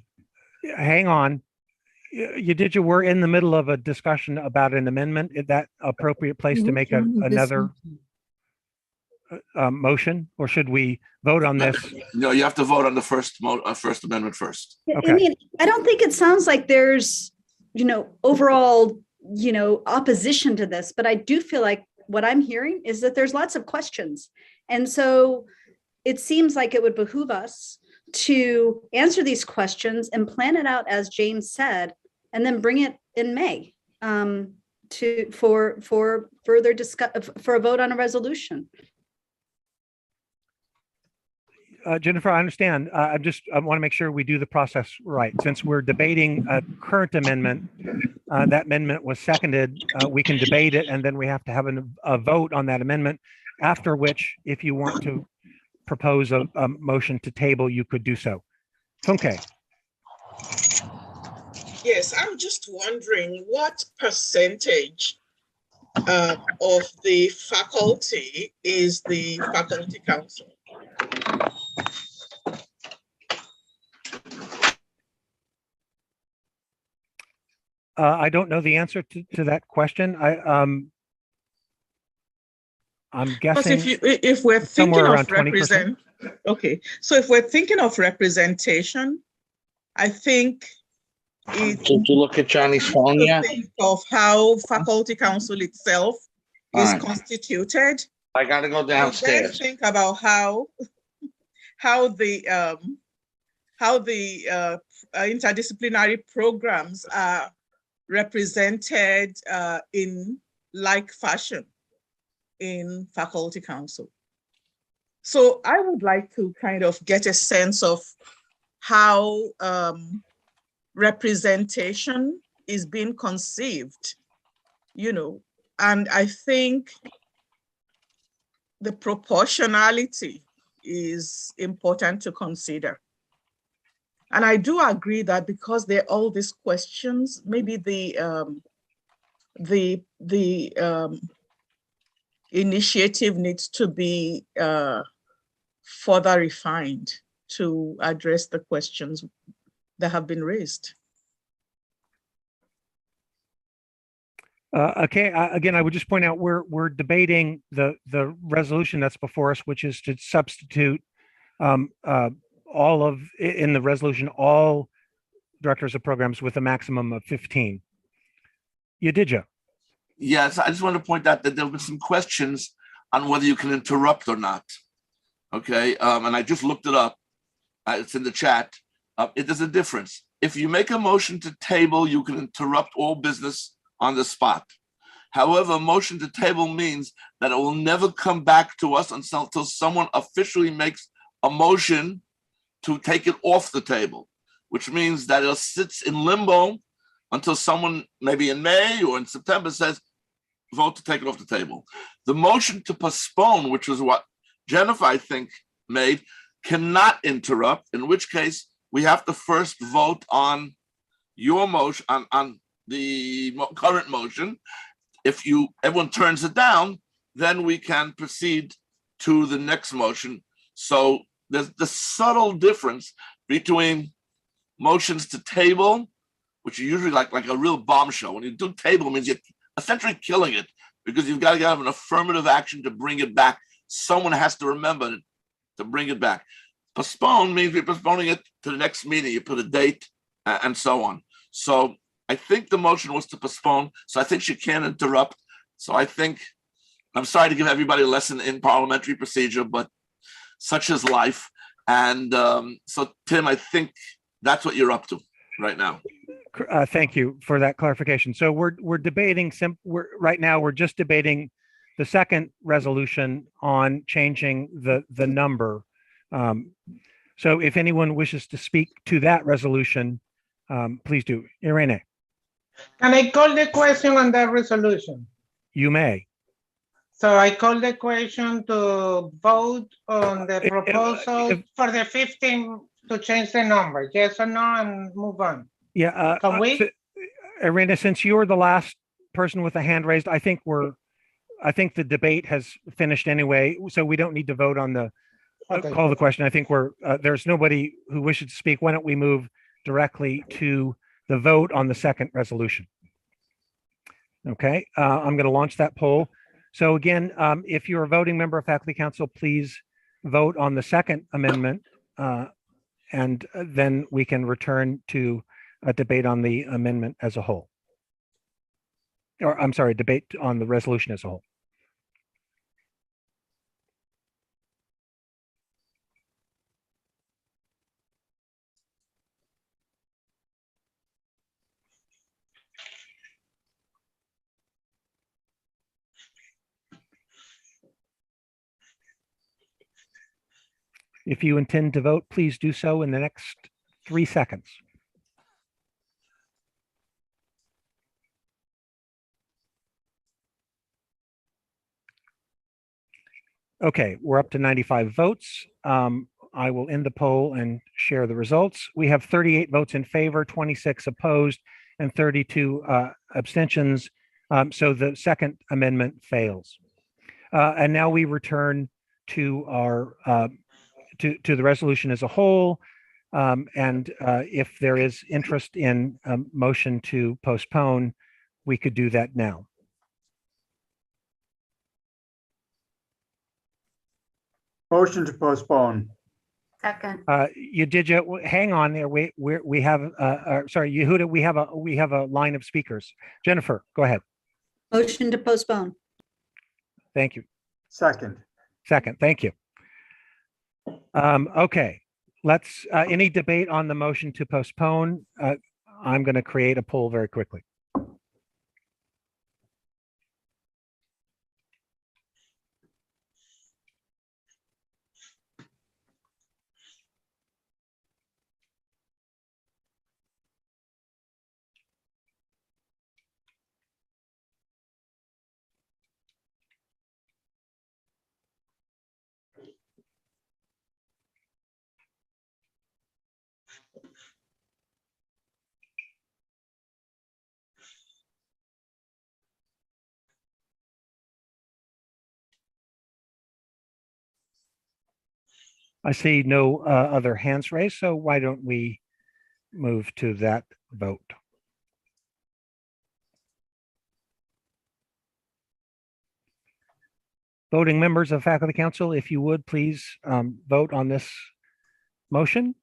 Hang on. We're in the middle of a discussion about an amendment. Is that appropriate place to make another motion, or should we vote on this? No, you have to vote on the first amendment first. Okay. I mean, I don't think it sounds like there's, overall, opposition to this, but I do feel like what I'm hearing is that there's lots of questions. And so it seems like it would behoove us to answer these questions and plan it out as James said, and then bring it in May for further for a vote on a resolution. Jennifer, I understand. I want to make sure we do the process right. Since we're debating a current amendment, that amendment was seconded. We can debate it, and then we have to have a vote on that amendment. After which, if you want to propose a motion to table, you could do so. Funke. Yes, I'm just wondering what percentage of the faculty is the faculty council? I don't know the answer to that question. I'm guessing if we're thinking of representation, okay. So if we're thinking of representation, I think to look at Johnny's phone, yeah. Think of how faculty council itself is constituted I gotta go I then downstairs. think about how the interdisciplinary programs are represented in like fashion in faculty council. So I would like to kind of get a sense of how representation is being conceived, you know, and I think the proportionality is important to consider. And I do agree that because there are all these questions, maybe the initiative needs to be further refined to address the questions that have been raised. Okay, again, I would just point out we're debating the resolution that's before us, which is to substitute all of in the resolution all directors of programs with a maximum of 15. You did, Joe? Yes, I just want to point out that there have been some questions on whether you can interrupt or not. Okay, and I just looked it up. It's in the chat. There's a difference. If you make a motion to table, you can interrupt all business on the spot. However, a motion to table means that it will never come back to us until someone officially makes a motion to take it off the table, which means that it sits in limbo until someone, maybe in May or in September, says, vote to take it off the table. The motion to postpone, which is what Jennifer, I think, made, cannot interrupt, in which case we have to first vote on your motion, on the current motion. If everyone turns it down, then we can proceed to the next motion. So there's the subtle difference between motions to table, which are usually like a real bombshell. When you do table, it means you're essentially killing it because you've got to have an affirmative action to bring it back. Someone has to remember to bring it back. Postpone means we're postponing it to the next meeting. You put a date and so on. So I think the motion was to postpone. So I think she can't interrupt. So I think, I'm sorry to give everybody a lesson in parliamentary procedure, but such is life. And so Tim, I think that's what you're up to right now. Thank you for that clarification. So we're debating, right now we're just debating the second resolution on changing the number. So if anyone wishes to speak to that resolution, please do. Irene. Can I call the question on that resolution? You may. So I call the question to vote on the proposal for the 15 to change the number, yes or no, and move on. Yeah. Can we? Irene, since you're the last person with a hand raised, I think the debate has finished anyway, so we don't need to vote on the call the question. I think there's nobody who wishes to speak. Why don't we move directly to the vote on the second resolution? Okay, I'm going to launch that poll. So again, if you're a voting member of Faculty Council, please vote on the second amendment, and then we can return to a debate on the amendment as a whole. Or I'm sorry, debate on the resolution as a whole. If you intend to vote, please do so in the next 3 seconds. Okay, we're up to 95 votes. I will end the poll and share the results. We have 38 votes in favor, 26 opposed, and 32 abstentions. So the second amendment fails. And now we return to our to the resolution as a whole. And if there is interest in a motion to postpone, we could do that now. Motion to postpone. Second. Hang on there. We have sorry, Yehuda, we have a line of speakers. Jennifer, go ahead. Motion to postpone. Thank you. Second. Second, thank you. Okay, let's, any debate on the motion to postpone? I'm going to create a poll very quickly. I see no other hands raised, so why don't we move to that vote? Voting members of Faculty Council, if you would please vote on this motion.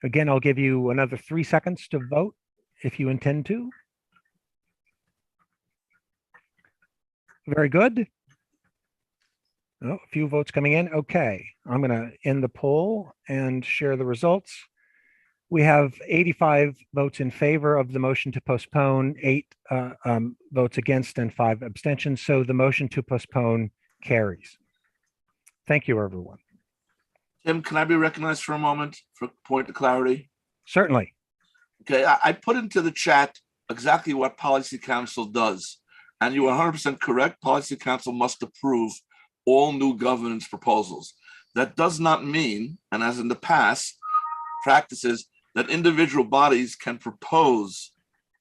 Again, I'll give you another 3 seconds to vote if you intend to. Very good. Oh, a few votes coming in. Okay, I'm going to end the poll and share the results. We have 85 votes in favor of the motion to postpone, 8 votes against, and 5 abstentions. So the motion to postpone carries. Thank you, everyone. Tim, can I be recognized for a moment for a point of clarity? Certainly. Okay, I put into the chat exactly what Policy Council does. And you are 100% correct. Policy Council must approve all new governance proposals. That does not mean, and as in the past, practices that individual bodies can propose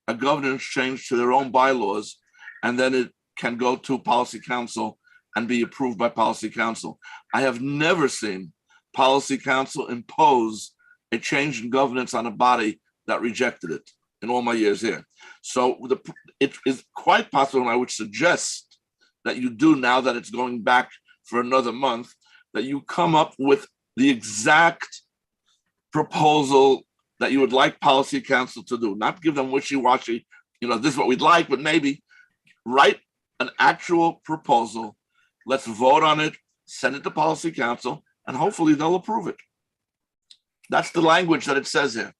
a governance change to their own bylaws, and then it can go to Policy Council and be approved by Policy Council. I have never seen Policy Council impose a change in governance on a body that rejected it in all my years here. So it is quite possible, and I would suggest that you do, now that it's going back for another month, that you come up with the exact proposal that you would like Policy Council to do, not give them wishy-washy, this is what we'd like, but maybe write an actual proposal. Let's vote on it, send it to Policy Council, and hopefully they'll approve it. That's the language that it says here.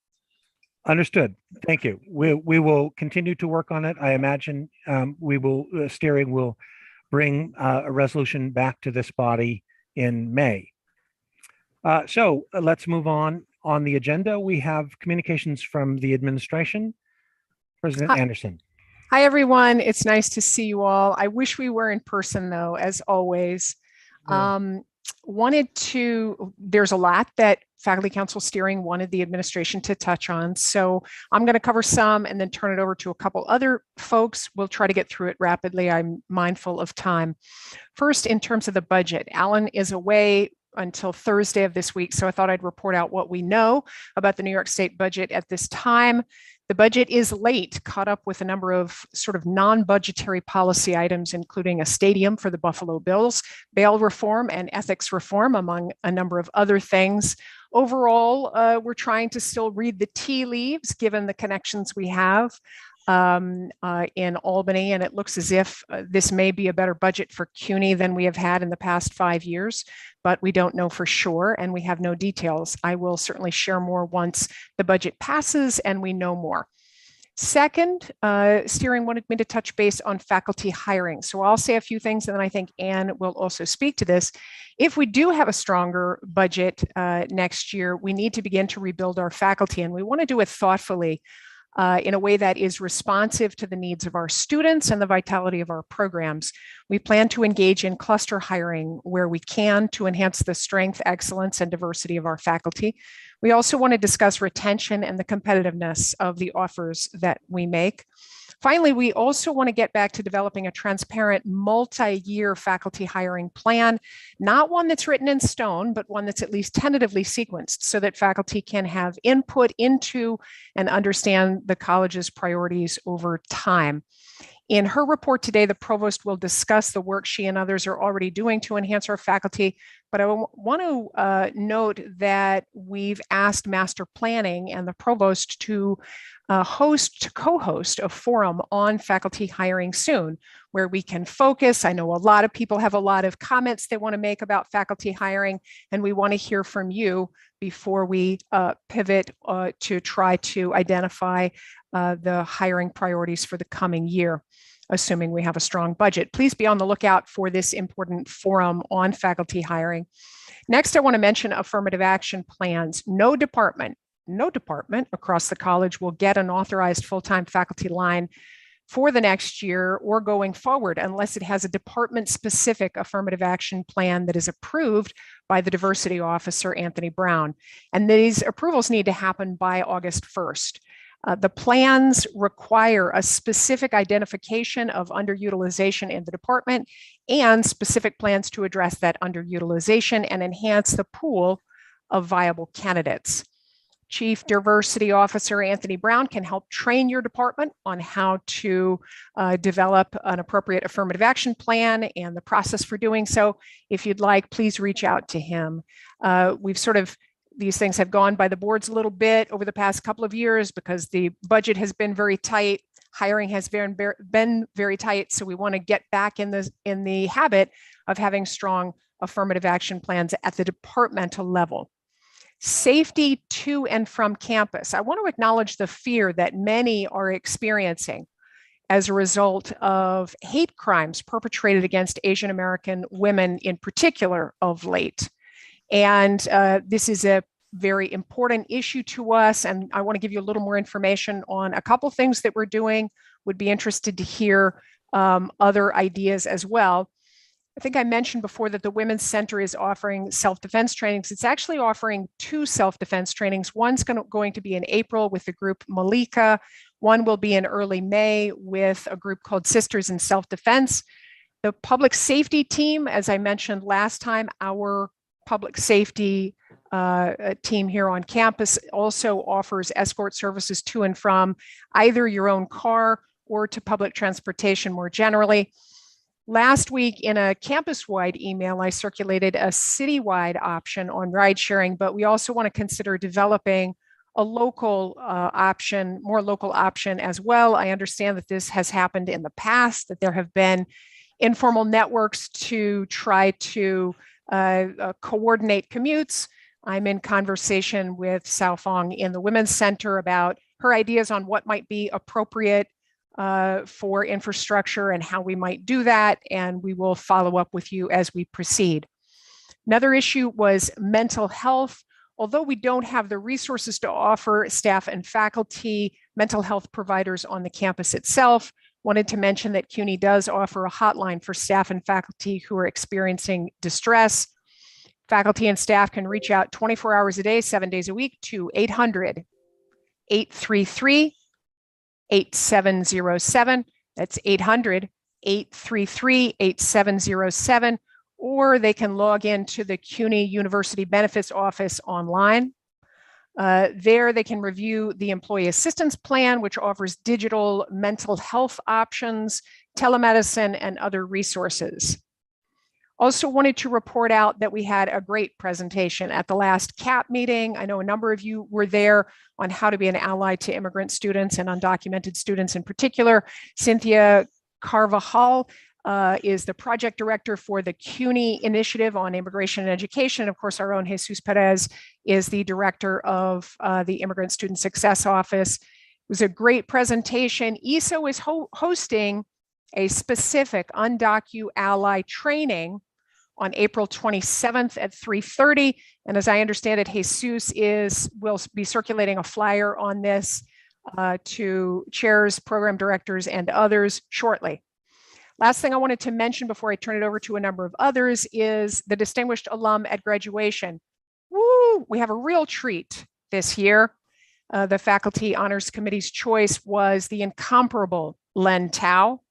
Understood. Thank you. We will continue to work on it. I imagine steering will bring a resolution back to this body in May. So let's move on. On the agenda, we have communications from the administration. President Anderson. Hi, everyone. It's nice to see you all. I wish we were in person, though, as always. There's a lot that Faculty Council Steering wanted the administration to touch on. So I'm going to cover some and then turn it over to a couple other folks. We'll try to get through it rapidly. I'm mindful of time. First, in terms of the budget, Alan is away until Thursday of this week. So I thought I'd report out what we know about the New York State budget at this time. The budget is late, caught up with a number of sort of non-budgetary policy items, including a stadium for the Buffalo Bills, bail reform and ethics reform, among a number of other things. Overall, we're trying to still read the tea leaves, given the connections we have in Albany, and it looks as if this may be a better budget for CUNY than we have had in the past 5 years, but we don't know for sure, and we have no details. I will certainly share more once the budget passes and we know more. Second, Steering wanted me to touch base on faculty hiring. So I'll say a few things, and then I think Anne will also speak to this. If we do have a stronger budget next year, we need to begin to rebuild our faculty, and we want to do it thoughtfully, in a way that is responsive to the needs of our students and the vitality of our programs. We plan to engage in cluster hiring where we can to enhance the strength, excellence, and diversity of our faculty. We also want to discuss retention and the competitiveness of the offers that we make. Finally, we also want to get back to developing a transparent multi-year faculty hiring plan, not one that's written in stone, but one that's at least tentatively sequenced so that faculty can have input into and understand the college's priorities over time. In her report today, the provost will discuss the work she and others are already doing to enhance our faculty. But I want to note that we've asked Master Planning and the provost to co-host a forum on faculty hiring soon, where we can focus. I know a lot of people have a lot of comments they want to make about faculty hiring, and we want to hear from you before we pivot to try to identify the hiring priorities for the coming year, assuming we have a strong budget. Please be on the lookout for this important forum on faculty hiring. Next, I want to mention affirmative action plans. No department across the college will get an authorized full-time faculty line for the next year or going forward unless it has a department-specific affirmative action plan that is approved by the diversity officer, Anthony Brown. And these approvals need to happen by August 1st. The plans require a specific identification of underutilization in the department and specific plans to address that underutilization and enhance the pool of viable candidates. Chief Diversity Officer Anthony Brown can help train your department on how to develop an appropriate affirmative action plan and the process for doing so. If you'd like, please reach out to him. These things have gone by the boards a little bit over the past couple of years because the budget has been very tight, hiring has been very tight. So we want to get back in the habit of having strong affirmative action plans at the departmental level. Safety to and from campus. I want to acknowledge the fear that many are experiencing as a result of hate crimes perpetrated against Asian American women in particular of late. And this is a very important issue to us. And I want to give you a little more information on a couple things that we're doing. Would be interested to hear other ideas as well. I think I mentioned before that the Women's Center is offering self-defense trainings. It's actually offering 2 self-defense trainings. One's going to be in April with the group Malika. One will be in early May with a group called Sisters in Self-Defense. The public safety team, as I mentioned last time, our public safety team here on campus also offers escort services to and from either your own car or to public transportation more generally. Last week in a campus-wide email, I circulated a citywide option on ride sharing, but we also want to consider developing a local option, more local option as well. I understand that this has happened in the past, that there have been informal networks to try to coordinate commutes. I'm in conversation with Sao Fong in the Women's Center about her ideas on what might be appropriate for infrastructure and how we might do that, and we will follow up with you as we proceed. Another issue was mental health. Although we don't have the resources to offer staff and faculty mental health providers on the campus itself, wanted to mention that CUNY does offer a hotline for staff and faculty who are experiencing distress. Faculty and staff can reach out 24 hours a day, 7 days a week to 800-833-8707. That's 800-833-8707. Or they can log into the CUNY University Benefits Office online. There they can review the Employee Assistance Plan, which offers digital mental health options, telemedicine, and other resources. Also wanted to report out that we had a great presentation at the last CAP meeting. I know a number of you were there on how to be an ally to immigrant students and undocumented students in particular. Cynthia Carvajal is the project director for the CUNY Initiative on Immigration and Education. Of course, our own Jesus Perez is the director of the Immigrant Student Success Office. It was a great presentation. ESO is hosting a specific undocu ally training on April 27th at 3:30. And as I understand it, Jesus will be circulating a flyer on this to chairs, program directors, and others shortly. Last thing I wanted to mention before I turn it over to a number of others is the distinguished alum at graduation. Woo! We have a real treat this year. The Faculty Honors Committee's choice was the incomparable Len Tao.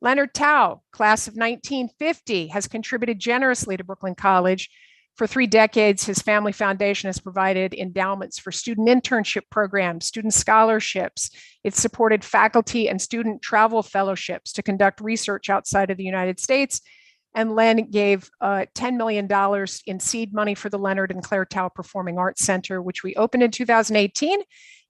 Leonard Tao, class of 1950, has contributed generously to Brooklyn College For 3 decades, his family foundation has provided endowments for student internship programs, student scholarships. It's supported faculty and student travel fellowships to conduct research outside of the United States. And Len gave $10 million in seed money for the Leonard and Claire Tao Performing Arts Center, which we opened in 2018,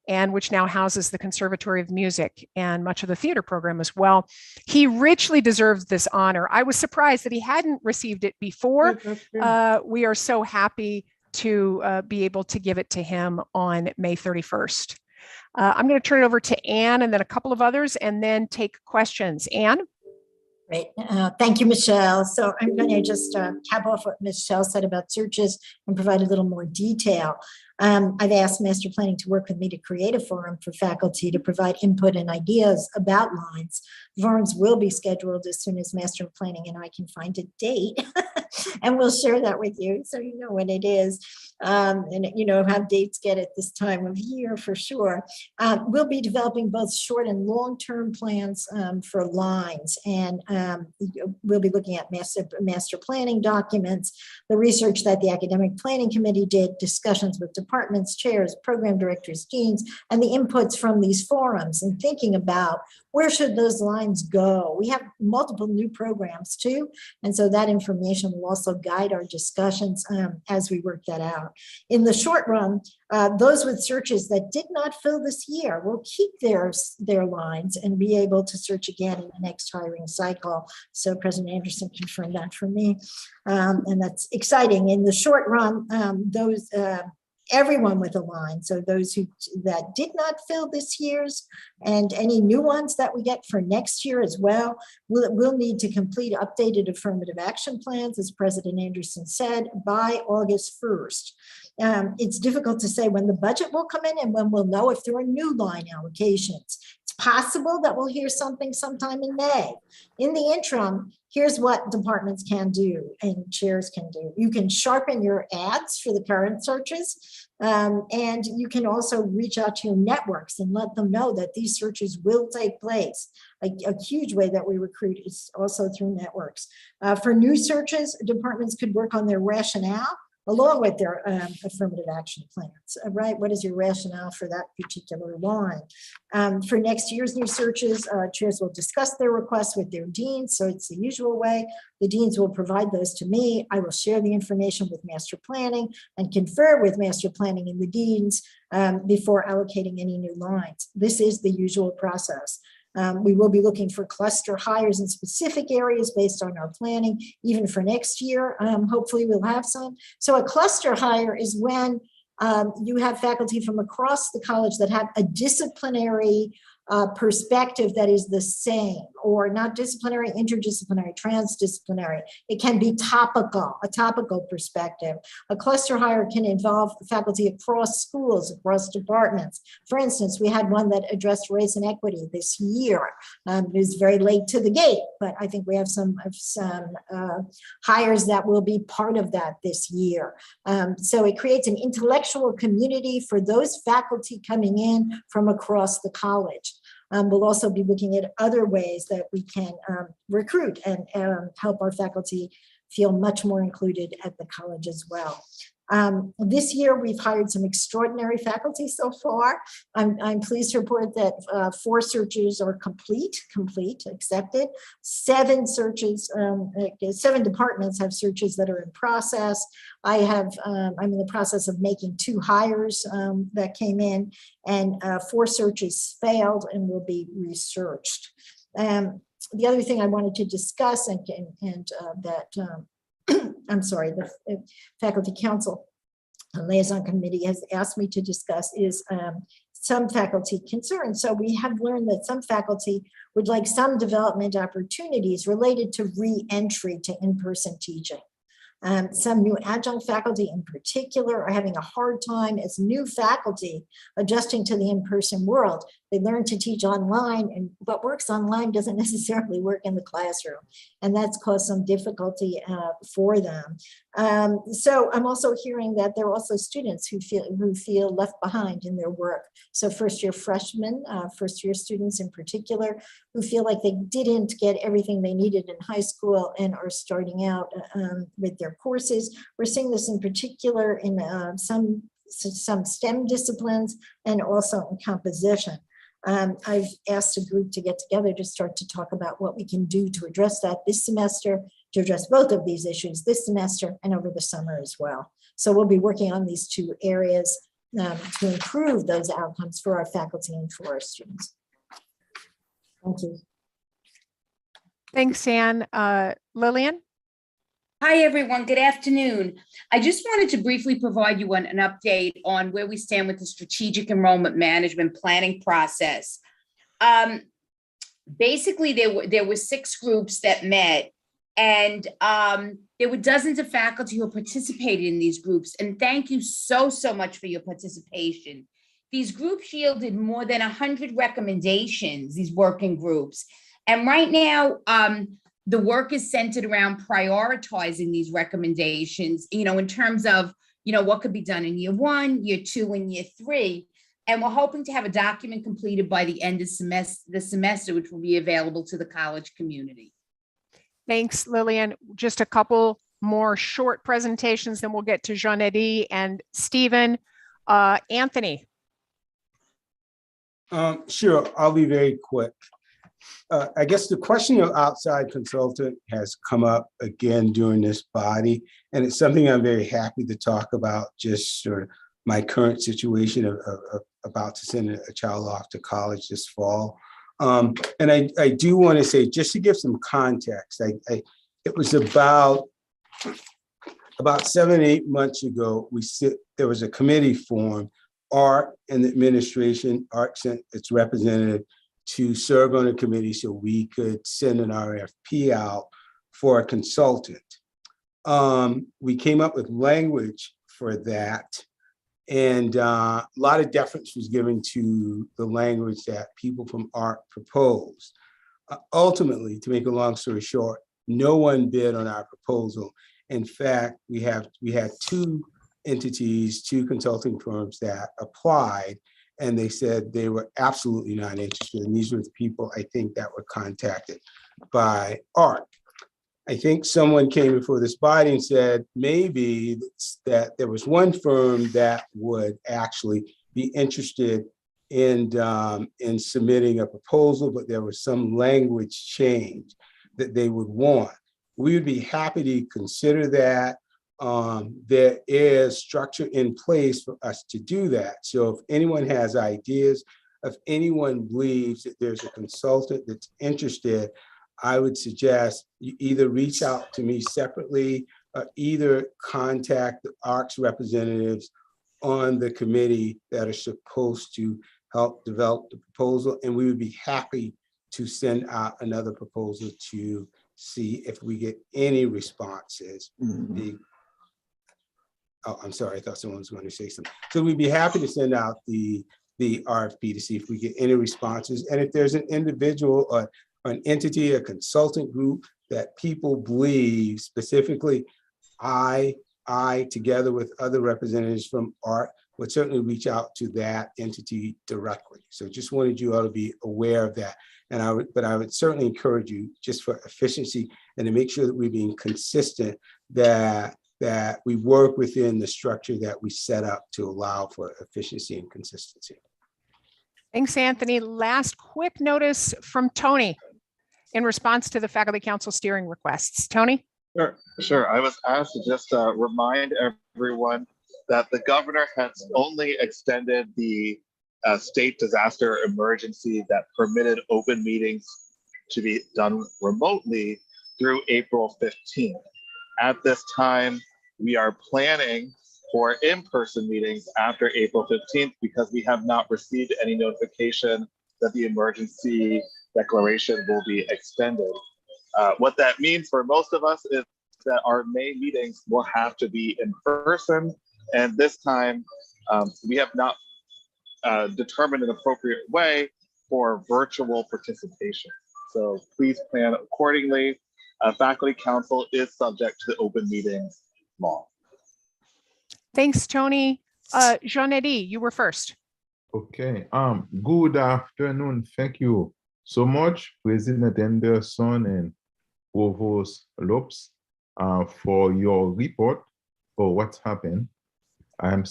and which now houses the Conservatory of Music and much of the theater program as well. He richly deserves this honor. I was surprised that he hadn't received it before. We are so happy to be able to give it to him on May 31st. I'm going to turn it over to Anne and then a couple of others and then take questions. Anne? Great. Thank you, Michelle. So I'm going to just cap off what Michelle said about searches and provide a little more detail. I've asked Master Planning to work with me to create a forum for faculty to provide input and ideas about lines. Forums will be scheduled as soon as Master Planning and I can find a date, and we'll share that with you so you know when it is, and you know how dates get at this time of year for sure. We'll be developing both short and long-term plans for lines, and we'll be looking at master planning documents, the research that the Academic Planning Committee did, discussions with departments, chairs, program directors, deans, and the inputs from these forums, and thinking about where should those lines go. We have multiple new programs too, and so that information will also guide our discussions as we work that out. In the short run, those with searches that did not fill this year will keep their lines and be able to search again in the next hiring cycle. So President Anderson confirmed that for me, and that's exciting. In the short run, everyone with a line, so those that did not fill this year's and any new ones that we get for next year as well, will need to complete updated affirmative action plans, as President Anderson said, by August 1st. It's difficult to say when the budget will come in and when we'll know if there are new line allocations. It's possible that we'll hear something sometime in May. In the interim, here's what departments can do and chairs can do. You can sharpen your ads for the current searches, and you can also reach out to your networks and let them know that these searches will take place. A huge way that we recruit is also through networks. For new searches, departments could work on their rationale along with their affirmative action plans, right? What is your rationale for that particular line? For next year's new searches, chairs will discuss their requests with their deans, so it's the usual way. The deans will provide those to me. I will share the information with Master Planning and confer with Master Planning and the deans before allocating any new lines. This is the usual process. We will be looking for cluster hires in specific areas based on our planning, even for next year. Hopefully we'll have some. So a cluster hire is when you have faculty from across the college that have a disciplinary perspective that is the same, or not disciplinary, interdisciplinary, transdisciplinary. It can be topical, a topical perspective. A cluster hire can involve faculty across schools, across departments. For instance, we had one that addressed race and equity this year. It was very late to the game, but I think we have some hires that will be part of that this year. So it creates an intellectual community for those faculty coming in from across the college. We'll also be looking at other ways that we can recruit and help our faculty feel much more included at the college as well. This year, we've hired some extraordinary faculty so far. I'm pleased to report that 4 searches are complete, accepted. 7 searches, 7 departments have searches that are in process. I'm in the process of making 2 hires that came in, and 4 searches failed and will be researched. The other thing I wanted to discuss I'm sorry, the Faculty Council Liaison Committee has asked me to discuss is some faculty concerns. So we have learned that some faculty would like some development opportunities related to re-entry to in-person teaching. Some new adjunct faculty in particular are having a hard time as new faculty adjusting to the in-person world. They learn to teach online, and what works online doesn't necessarily work in the classroom. And that's caused some difficulty for them. So I'm also hearing that there are also students who feel left behind in their work. So first-year freshmen, first-year students in particular, who feel like they didn't get everything they needed in high school and are starting out with their courses. We're seeing this in particular in some STEM disciplines and also in composition. I've asked a group to get together to start to talk about what we can do to address that this semester, to address both of these issues this semester and over the summer as well. So we'll be working on these two areas to improve those outcomes for our faculty and for our students. Thank you. Thanks, Anne. Lillian? Hi, everyone. Good afternoon. I just wanted to briefly provide you an update on where we stand with the strategic enrollment management planning process. Basically, there were 6 groups that met, and there were dozens of faculty who participated in these groups. And thank you so much for your participation. These groups yielded more than 100 recommendations, these working groups. And right now, the work is centered around prioritizing these recommendations, in terms of, what could be done in year 1, year 2, and year 3. And we're hoping to have a document completed by the end of the semester, which will be available to the college community. Thanks, Lillian. Just a couple more short presentations, then we'll get to Jean-Eddy and Stephen. Anthony. Sure, I'll be very quick. I guess the question of outside consultant has come up again during this body, and it's something I'm very happy to talk about, just sort of my current situation of about to send a child off to college this fall. And I do want to say, just to give some context, it was about 7 or 8 months ago, there was a committee formed. ARC and the administration, ARC sent its representative to serve on a committee so we could send an RFP out for a consultant. We came up with language for that, and a lot of deference was given to the language that people from ARC proposed. Ultimately, to make a long story short, no one bid on our proposal. In fact, we had 2 entities, 2 consulting firms that applied, and they said they were absolutely not interested. And these were the people, I think, that were contacted by ARC. I think someone came before this body and said maybe that there was one firm that would actually be interested in submitting a proposal, but there was some language change that they would want. We would be happy to consider that. There is structure in place for us to do that. So if anyone has ideas, if anyone believes that there's a consultant that's interested, I would suggest you either reach out to me separately or either contact the ARC's representatives on the committee that are supposed to help develop the proposal. And we would be happy to send out another proposal to see if we get any responses. Oh, I'm sorry, I thought someone was going to say something. So we'd be happy to send out the RFP to see if we get any responses. And if there's an individual or an entity, a consultant group that people believe, specifically I together with other representatives from ARC, would certainly reach out to that entity directly. So just wanted you all to be aware of that. And I would certainly encourage you, just for efficiency and to make sure that we're being consistent, that we work within the structure that we set up to allow for efficiency and consistency. Thanks, Anthony. Last quick notice from Tony in response to the Faculty Council steering requests. Tony? Sure. I was asked to just remind everyone that the governor has only extended the state disaster emergency that permitted open meetings to be done remotely through April 15th. At this time, we are planning for in-person meetings after April 15th because we have not received any notification that the emergency declaration will be extended. What that means for most of us is that our May meetings will have to be in person, and this time we have not determined an appropriate way for virtual participation. So please plan accordingly. Faculty Council is subject to the open meetings law. Thanks, Tony. Jean-Eddy, you were first. Okay. Good afternoon. Thank you so much, President Anderson and Provost Lopes, for your report. Oh, what's happened? I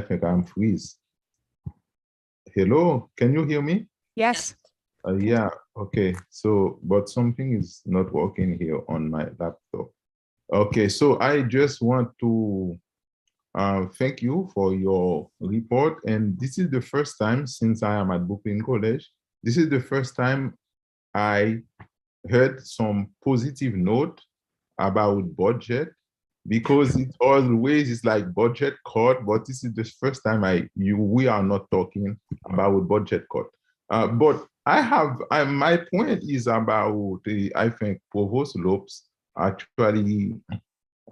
think I'm freeze. Hello, can you hear me? Yes. Yeah, okay. So, but something is not working here on my laptop. Okay, so I just want to thank you for your report. And this is the first time since I am at Brooklyn College, this is the first time I heard some positive note about budget, because it always is like budget cut, but this is the first time we are not talking about budget cut. But my point is about I think Provost Lopes actually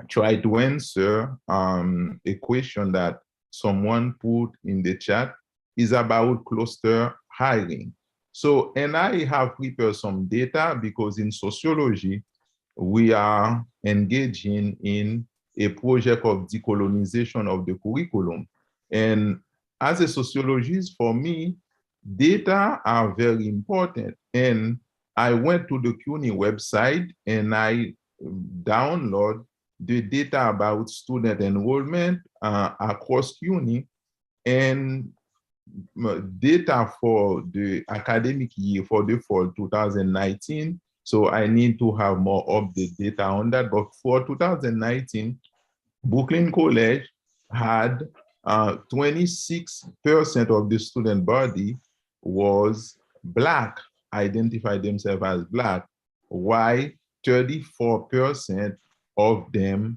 tried to answer a question that someone put in the chat, is about cluster hiring. So, and I have prepared some data because in sociology, we are engaging in a project of decolonization of the curriculum. And as a sociologist, for me, data are very important. And I went to the CUNY website and I download the data about student enrollment across CUNY, and data for the academic year for the fall 2019. So I need to have more update data on that. But for 2019, Brooklyn College had 26% of the student body was Black, identified themselves as Black, while 34% of them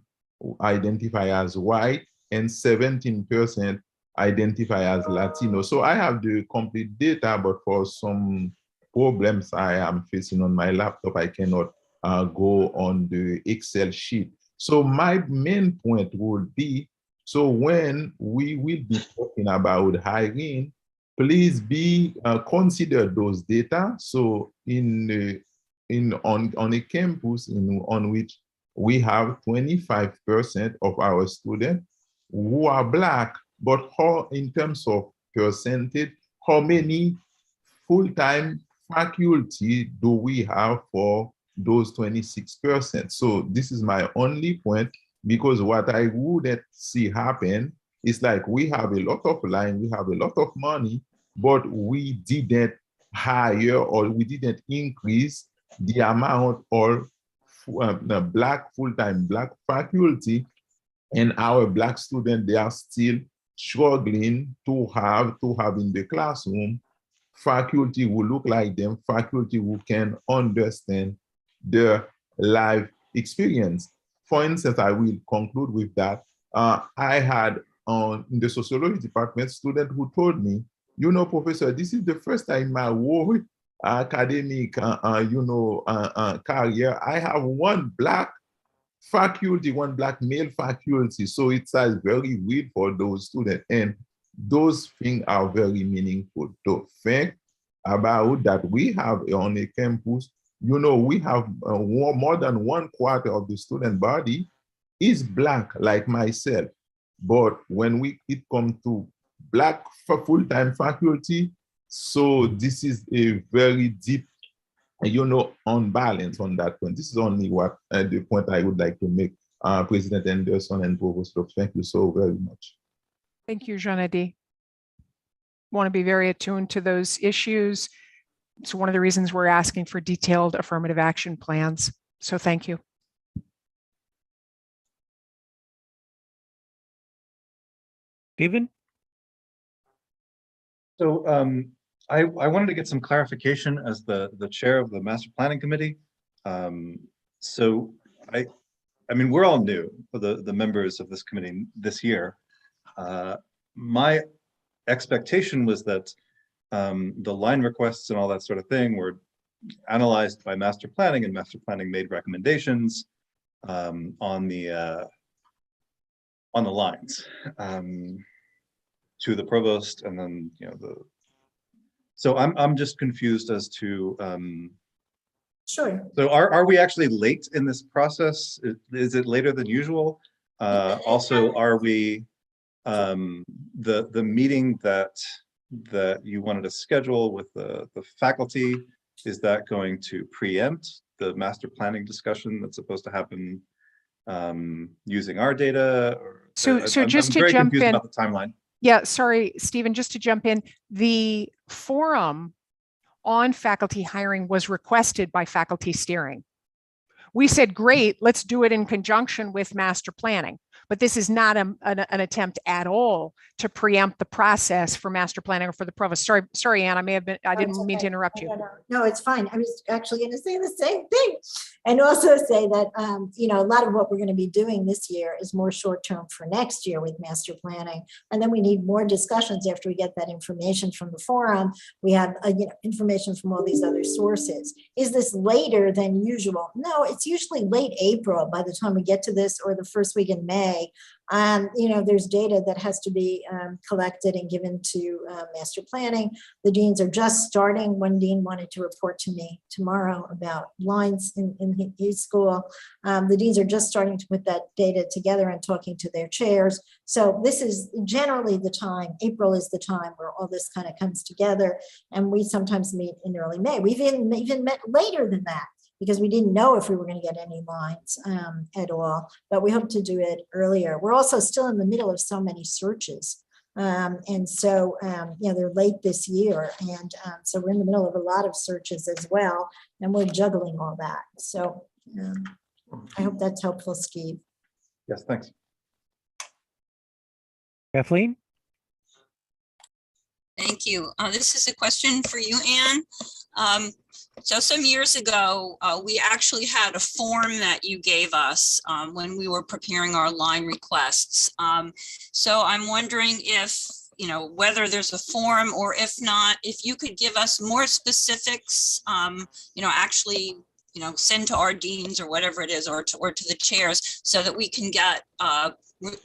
identify as white, and 17% identify as Latino. So I have the complete data, but for some problems I am facing on my laptop, I cannot go on the Excel sheet. So my main point would be, so when we will be talking about hiring, please consider those data. So on a campus on which we have 25% of our students who are Black, but how, in terms of percentage, how many full-time faculty do we have for those 26%? So this is my only point, because what I wouldn't see happen is like we have a lot of line, we have a lot of money, but we didn't hire or we didn't increase the amount of the Black full-time Black faculty, and our Black students, they are still struggling to have in the classroom faculty who look like them, faculty who can understand their life experience. For instance, I will conclude with that. I had in the sociology department student who told me, you know, professor, this is the first time in my whole academic, career, I have one Black faculty, one Black male faculty. So it's very weird for those students. And those things are very meaningful to think about, that we have on a campus. You know, we have more than 1/4 of the student body is Black, like myself. But when it comes to Black full-time faculty, so this is a very deep, unbalance on that point. This is only what the point I would like to make, President Anderson and Provost Lopes. Thank you so very much. Thank you, Jean-Adi. Want to be very attuned to those issues. It's one of the reasons we're asking for detailed affirmative action plans. So thank you. Stephen? So I wanted to get some clarification as the chair of the Master Planning Committee. So I mean, we're all new, the members of this committee this year. My expectation was that the line requests and all that sort of thing were analyzed by Master Planning, and Master Planning made recommendations on the lines to the provost, and then so I'm just confused as to Sure. So are we actually late in this process? Is it later than usual? Also, are we the meeting that you wanted to schedule with the faculty? Is that going to preempt the master planning discussion that's supposed to happen using our data? Or, So just I'm to very jump confused in, about the timeline. yeah, sorry, Stephen, just to jump in, the forum on faculty hiring was requested by faculty steering. We said, great, let's do it in conjunction with master planning. But this is not an attempt at all to preempt the process for master planning or for the provost. Sorry, Anne, I didn't mean to interrupt you. No, it's fine. I was actually going to say the same thing. And also say that, a lot of what we're going to be doing this year is more short-term for next year with master planning. And then we need more discussions after we get that information from the forum. We have, information from all these other sources. Is this later than usual? No, it's usually late April by the time we get to this, or the first week in May. There's data that has to be collected and given to master planning. The deans are just starting. One dean wanted to report to me tomorrow about lines in his school. The deans are just starting to put that data together and talking to their chairs. So this is generally the time, April is the time where all this kind of comes together. And we sometimes meet in early May. We've even met later than that, because we didn't know if we were going to get any lines at all, but we hope to do it earlier. We're also still in the middle of so many searches. And so, they're late this year. And so we're in the middle of a lot of searches as well, and we're juggling all that. So I hope that's helpful, Steve. Yes, thanks. Kathleen? Thank you. This is a question for you, Anne. So some years ago, we actually had a form that you gave us when we were preparing our line requests. So I'm wondering if, whether there's a form, or if not, if you could give us more specifics, actually, send to our deans or whatever it is, or to the chairs, so that we can get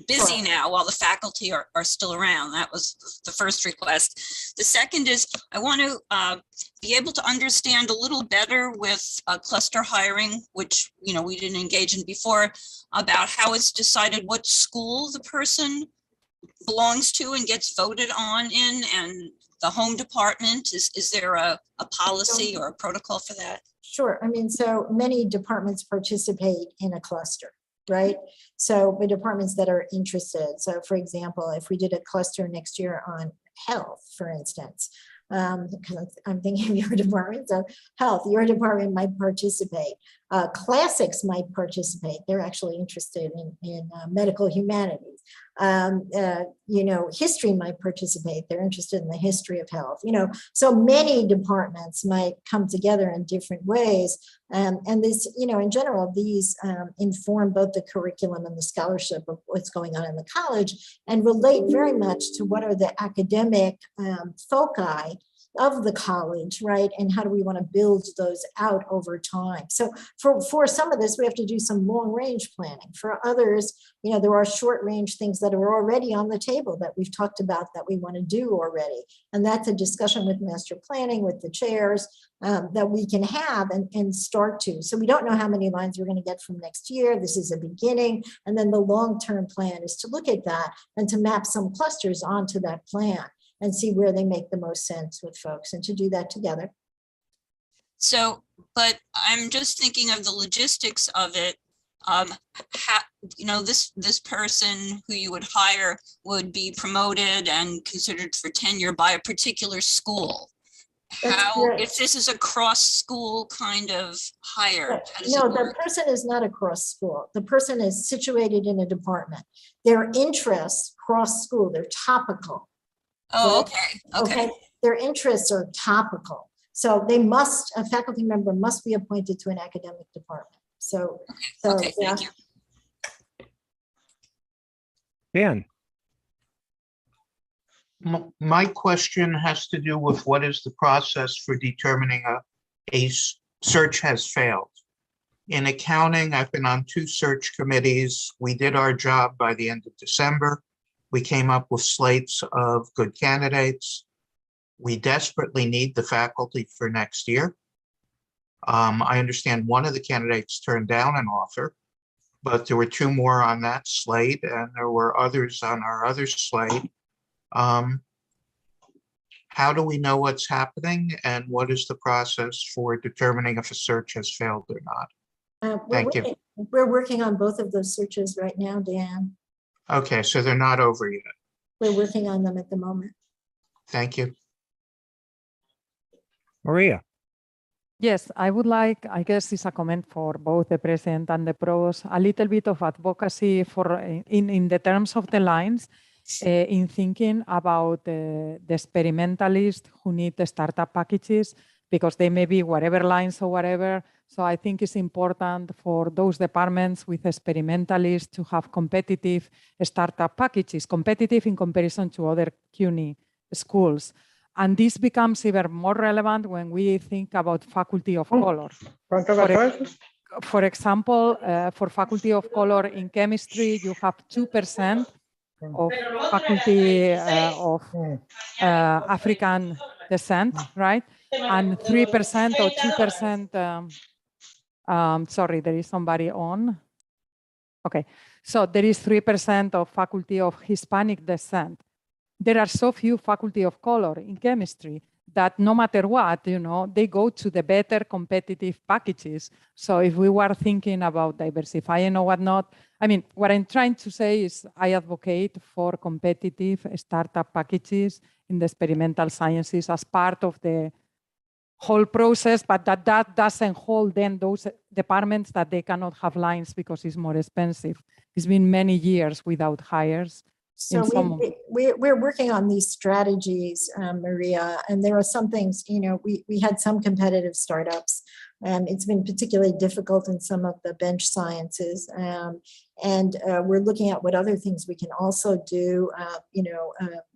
busy now while the faculty are still around. That was the first request. The second is, I want to be able to understand a little better with cluster hiring, which we didn't engage in before, about how it's decided what school the person belongs to and gets voted on in, and the home department. Is there a policy or a protocol for that? Sure. So many departments participate in a cluster, right? So the departments that are interested. So for example, if we did a cluster next year on health, for instance, because I'm thinking of your department, so health, your department might participate. Classics might participate. They're actually interested in medical humanities. History might participate. They're interested in the history of health. So many departments might come together in different ways. And this, in general, these inform both the curriculum and the scholarship of what's going on in the college, and relate very much to what are the academic foci of the college, right? And how do we want to build those out over time? So for some of this, we have to do some long range planning. For others, there are short range things that are already on the table that we've talked about that we want to do already. And that's a discussion with master planning, with the chairs, that we can have and start to. So we don't know how many lines we're going to get from next year. This is a beginning. And then the long-term plan is to look at that and to map some clusters onto that plan and see where they make the most sense with folks, and to do that together. So, but I'm just thinking of the logistics of it. This person who you would hire would be promoted and considered for tenure by a particular school. If this is a cross school kind of hire? No, the person is not across school. The person is situated in a department. Their interests cross school, they're topical. Oh, right? Okay. Their interests are topical. So a faculty member must be appointed to an academic department. Okay, yeah. thank you. Dan. My question has to do with what is the process for determining a search has failed. In accounting, I've been on 2 search committees. We did our job by the end of December. We came up with slates of good candidates. We desperately need the faculty for next year. I understand one of the candidates turned down an offer, but there were 2 more on that slate, and there were others on our other slate. How do we know what's happening, and what is the process for determining if a search has failed or not? Thank you. We're working on both of those searches right now, Dan. Okay, so they're not over yet. We're working on them at the moment. Thank you. Maria. Yes, I would like, I guess it's a comment for both the president and the pros, a little bit of advocacy for in the terms of the lines, in thinking about the experimentalists who need the startup packages, because they may be whatever lines or whatever. So I think it's important for those departments with experimentalists to have competitive startup packages, competitive in comparison to other CUNY schools. And this becomes even more relevant when we think about faculty of color. For example, for faculty of color in chemistry, you have 2% of faculty of African descent, right? And 3% or 2%, sorry, there is somebody on. Okay, so there is 3% of faculty of Hispanic descent. There are so few faculty of color in chemistry that no matter what, you know, they go to the better competitive packages. So if we were thinking about diversifying or whatnot, I mean, what I'm trying to say is I advocate for competitive startup packages in the experimental sciences as part of the whole process, but that doesn't hold then those departments that they cannot have lines because it's more expensive. It's been many years without hires. So we're working on these strategies, Maria, and there are some things, you know, we had some competitive startups, and it's been particularly difficult in some of the bench sciences. And we're looking at what other things we can also do,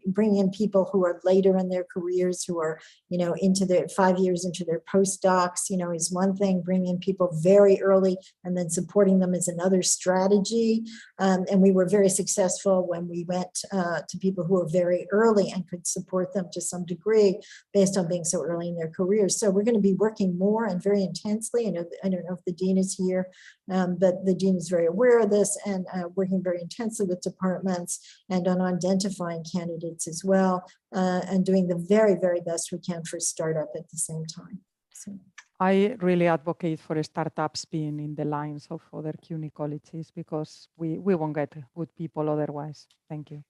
bring in people who are later in their careers, who are, you know, into their 5 years into their postdocs, you know, is one thing. Bring in people very early and then supporting them is another strategy. And we were very successful when we went to people who were very early and could support them to some degree based on being so early in their careers. So we're going to be working more and very intensely. I don't know if the dean is here, but the dean is very aware of this and working very intensely with departments and on identifying candidates as well, and doing the very, very best we can for startup at the same time. So. I really advocate for startups being in the lines of other CUNY colleges because we won't get good people otherwise. Thank you.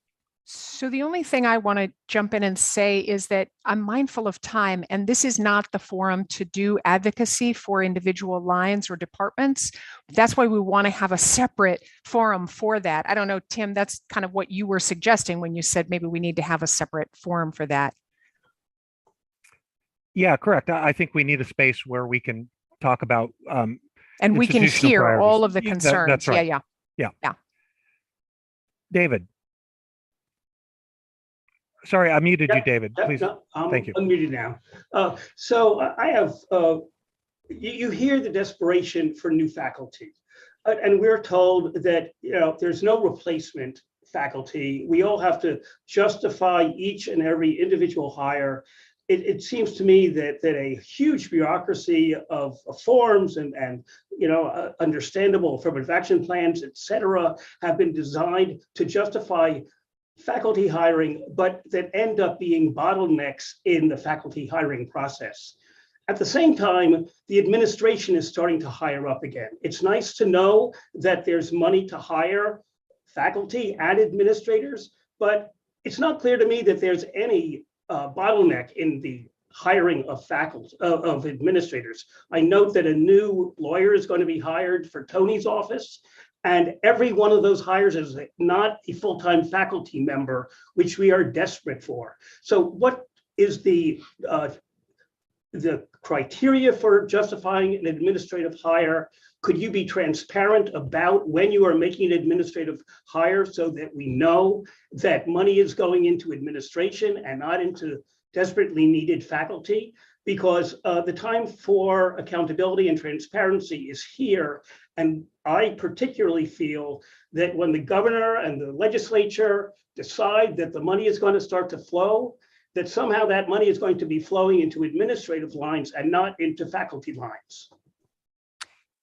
So the only thing I want to jump in and say is that I'm mindful of time, and this is not the forum to do advocacy for individual lines or departments. That's why we want to have a separate forum for that. I don't know, Tim, that's kind of what you were suggesting when you said maybe we need to have a separate forum for that. Yeah, correct. I think we need a space where we can talk about and we can hear priorities. all of the concerns. That's right. Yeah. David. Sorry, I muted you, David. Please. Thank you. I'm muted now. So I have, you hear the desperation for new faculty, and we're told that, you know, there's no replacement faculty. We all have to justify each and every individual hire. It seems to me that a huge bureaucracy of forms and you know, understandable affirmative action plans, et cetera, have been designed to justify faculty hiring, but that end up being bottlenecks in the faculty hiring process. At the same time, the administration is starting to hire up again. It's nice to know that there's money to hire faculty and administrators, but it's not clear to me that there's any bottleneck in the hiring of faculty, of administrators. I note that a new lawyer is going to be hired for Tony's office, and every one of those hires is not a full-time faculty member, which we are desperate for. So what is the criteria for justifying an administrative hire? Could you be transparent about when you are making an administrative hire so that we know that money is going into administration and not into desperately needed faculty? Because the time for accountability and transparency is here. And I particularly feel that when the governor and the legislature decide that the money is going to start to flow, that somehow that money is going to be flowing into administrative lines and not into faculty lines.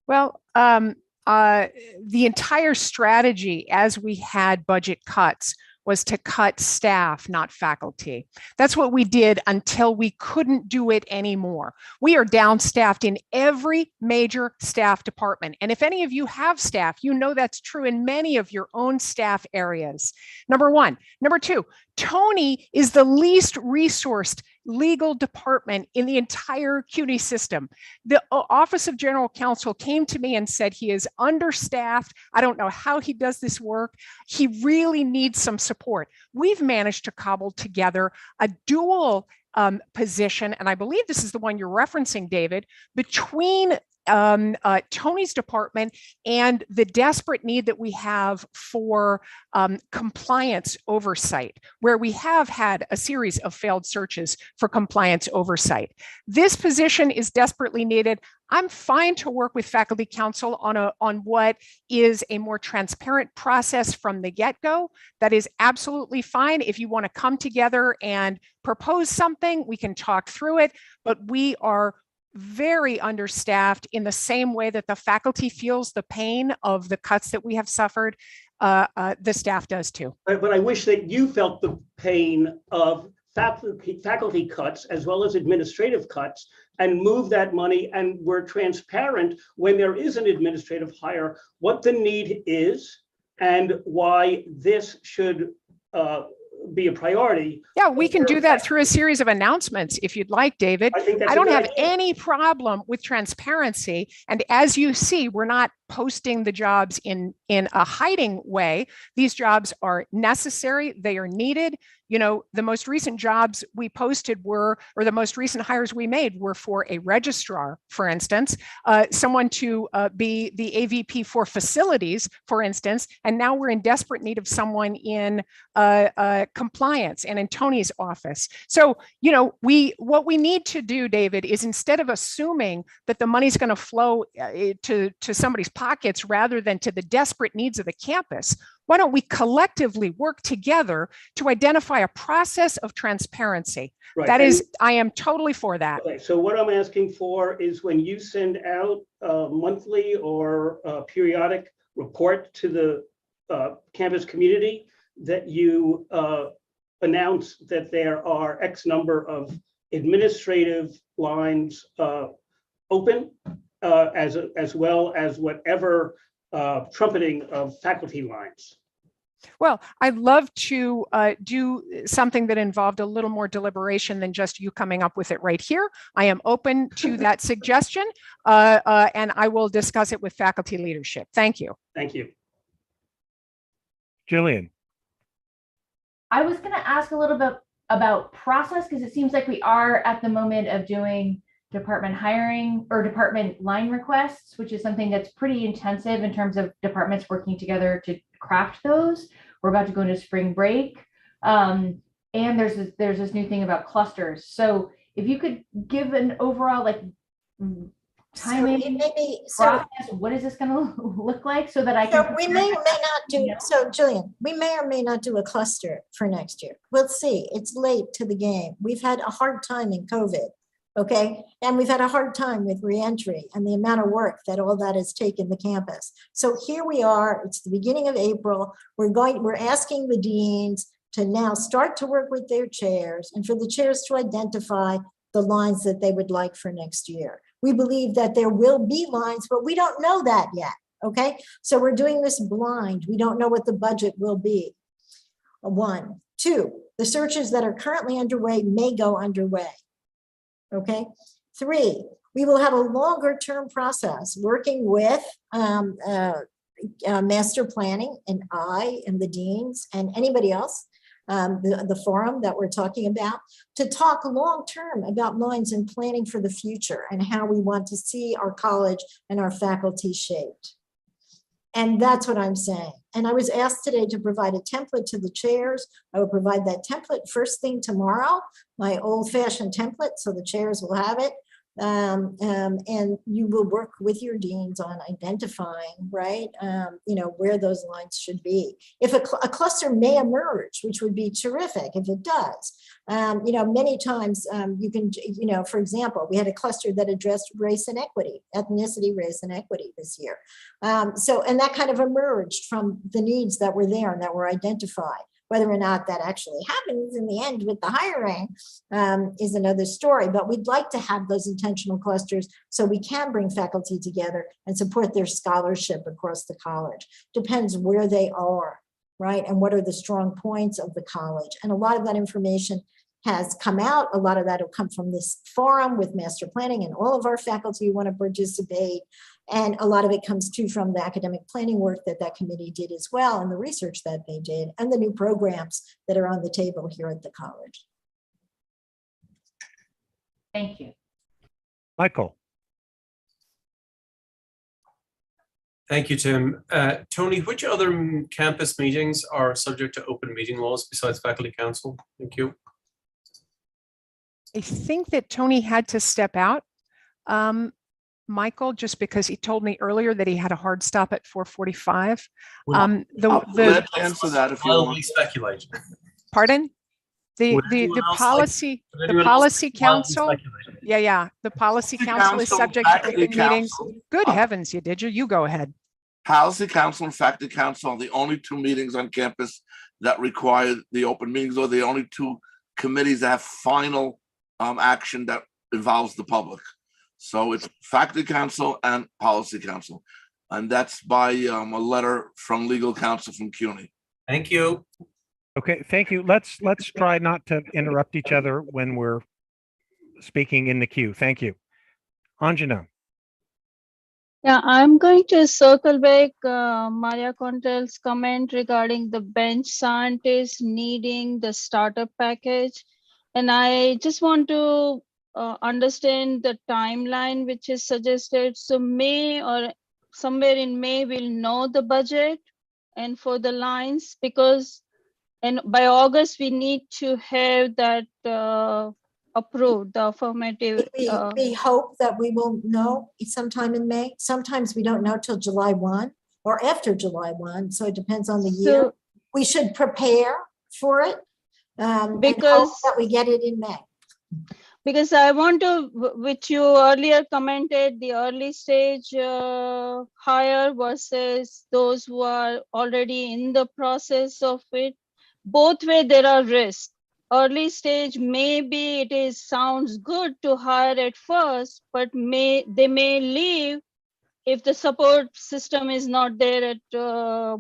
Well, the entire strategy as we had budget cuts was to cut staff, not faculty. That's what we did until we couldn't do it anymore. We are downstaffed in every major staff department. And if any of you have staff, you know that's true in many of your own staff areas. Number one. Number two, Tony is the least resourced legal department in the entire CUNY system. The Office of General Counsel came to me and said he is understaffed. I don't know how he does this work. He really needs some support. We've managed to cobble together a dual position, and I believe this is the one you're referencing, David, between Tony's department and the desperate need that we have for compliance oversight, where we have had a series of failed searches for compliance oversight. This position is desperately needed. I'm fine to work with faculty council on what is a more transparent process from the get-go. That is absolutely fine. If you want to come together and propose something, we can talk through it, but we are very understaffed in the same way that the faculty feels the pain of the cuts that we have suffered. The staff does too. But I wish that you felt the pain of faculty cuts as well as administrative cuts and move that money, and we're transparent when there is an administrative hire, what the need is and why this should be a priority. Yeah, we can do that through a series of announcements if you'd like, David. I don't have any problem with transparency. And as you see, we're not posting the jobs in a hiding way. These jobs are necessary. They are needed. You know, the most recent jobs we posted were, or the most recent hires we made were for a registrar, for instance, someone to be the AVP for facilities, for instance, and now we're in desperate need of someone in compliance and in Tony's office. So, you know, what we need to do, David, is instead of assuming that the money's going to flow to somebody's pockets rather than to the desperate needs of the campus, why don't we collectively work together to identify a process of transparency? Right. That is, I am totally for that. Okay, so what I'm asking for is when you send out a monthly or a periodic report to the campus community, that you announce that there are X number of administrative lines open, as well as whatever trumpeting of faculty lines. Well, I'd love to do something that involved a little more deliberation than just you coming up with it right here. I am open to that suggestion, and I will discuss it with faculty leadership. Thank you. Thank you. Jillian. I was going to ask a little bit about process, because it seems like we are at the moment of doing department hiring or department line requests, which is something that's pretty intensive in terms of departments working together to craft those. We're about to go into spring break. And there's this new thing about clusters. So if you could give an overall like timing process, what is this going to look like so that I can. So we may or may not do, so Jillian, we may or may not do a cluster for next year. We'll see. It's late to the game. We've had a hard time in COVID. Okay. And we've had a hard time with reentry and the amount of work that all that has taken the campus. So here we are, it's the beginning of April. We're asking the deans to now start to work with their chairs and for the chairs to identify the lines that they would like for next year. We believe that there will be lines, but we don't know that yet. Okay. So we're doing this blind. We don't know what the budget will be. 1, 2, the searches that are currently underway may go underway. Okay. 3, we will have a longer term process working with master planning and I and the deans and anybody else, the forum that we're talking about, to talk long term about lines and planning for the future and how we want to see our college and our faculty shaped. And that's what I'm saying. And I was asked today to provide a template to the chairs. I will provide that template first thing tomorrow, my old-fashioned template, so the chairs will have it. And you will work with your deans on identifying, right, where those lines should be. If a cluster may emerge, which would be terrific if it does. Many times you can, for example, we had a cluster that addressed race and equity, ethnicity, race, and equity this year. And that kind of emerged from the needs that were there and that were identified. Whether or not that actually happens in the end with the hiring is another story. But we'd like to have those intentional clusters so we can bring faculty together and support their scholarship across the college. Depends where they are, right? And what are the strong points of the college? And a lot of that information has come out. A lot of that will come from this forum with master planning and all of our faculty who want to participate. And a lot of it comes too from the academic planning work that that committee did as well, and the research that they did, and the new programs that are on the table here at the college. Thank you. Michael. Thank you, Tim. Tony, which other campus meetings are subject to open meeting laws besides faculty council? Thank you. I think that Tony had to step out, Michael, just because he told me earlier that he had a hard stop at 4:45. Glad to answer that if you want. Speculate. Pardon? The policy council. Yeah. The policy council is subject to open meetings. Good heavens, you did you? You go ahead. Policy council and faculty council are the only two meetings on campus that require the open meetings, or the only two committees that have final action that involves the public. So it's faculty council and policy council. And that's by a letter from legal counsel from CUNY. Thank you. Okay, thank you. Let's try not to interrupt each other when we're speaking in the queue. Thank you. Anjana. Yeah, I'm going to circle back Maria Contel's comment regarding the bench scientists needing the startup package. And I just want to understand the timeline which is suggested. So May or somewhere in May, we'll know the budget and for the lines, because and by August, we need to have that approved, the affirmative. We hope that we will know sometime in May. Sometimes we don't know till July 1 or after July 1. So it depends on the year. We should prepare for it because that we get it in May. Because I want to, which you earlier commented, the early stage hire versus those who are already in the process of it. Both way there are risks. Early stage, maybe it sounds good to hire at first, but they may leave if the support system is not there at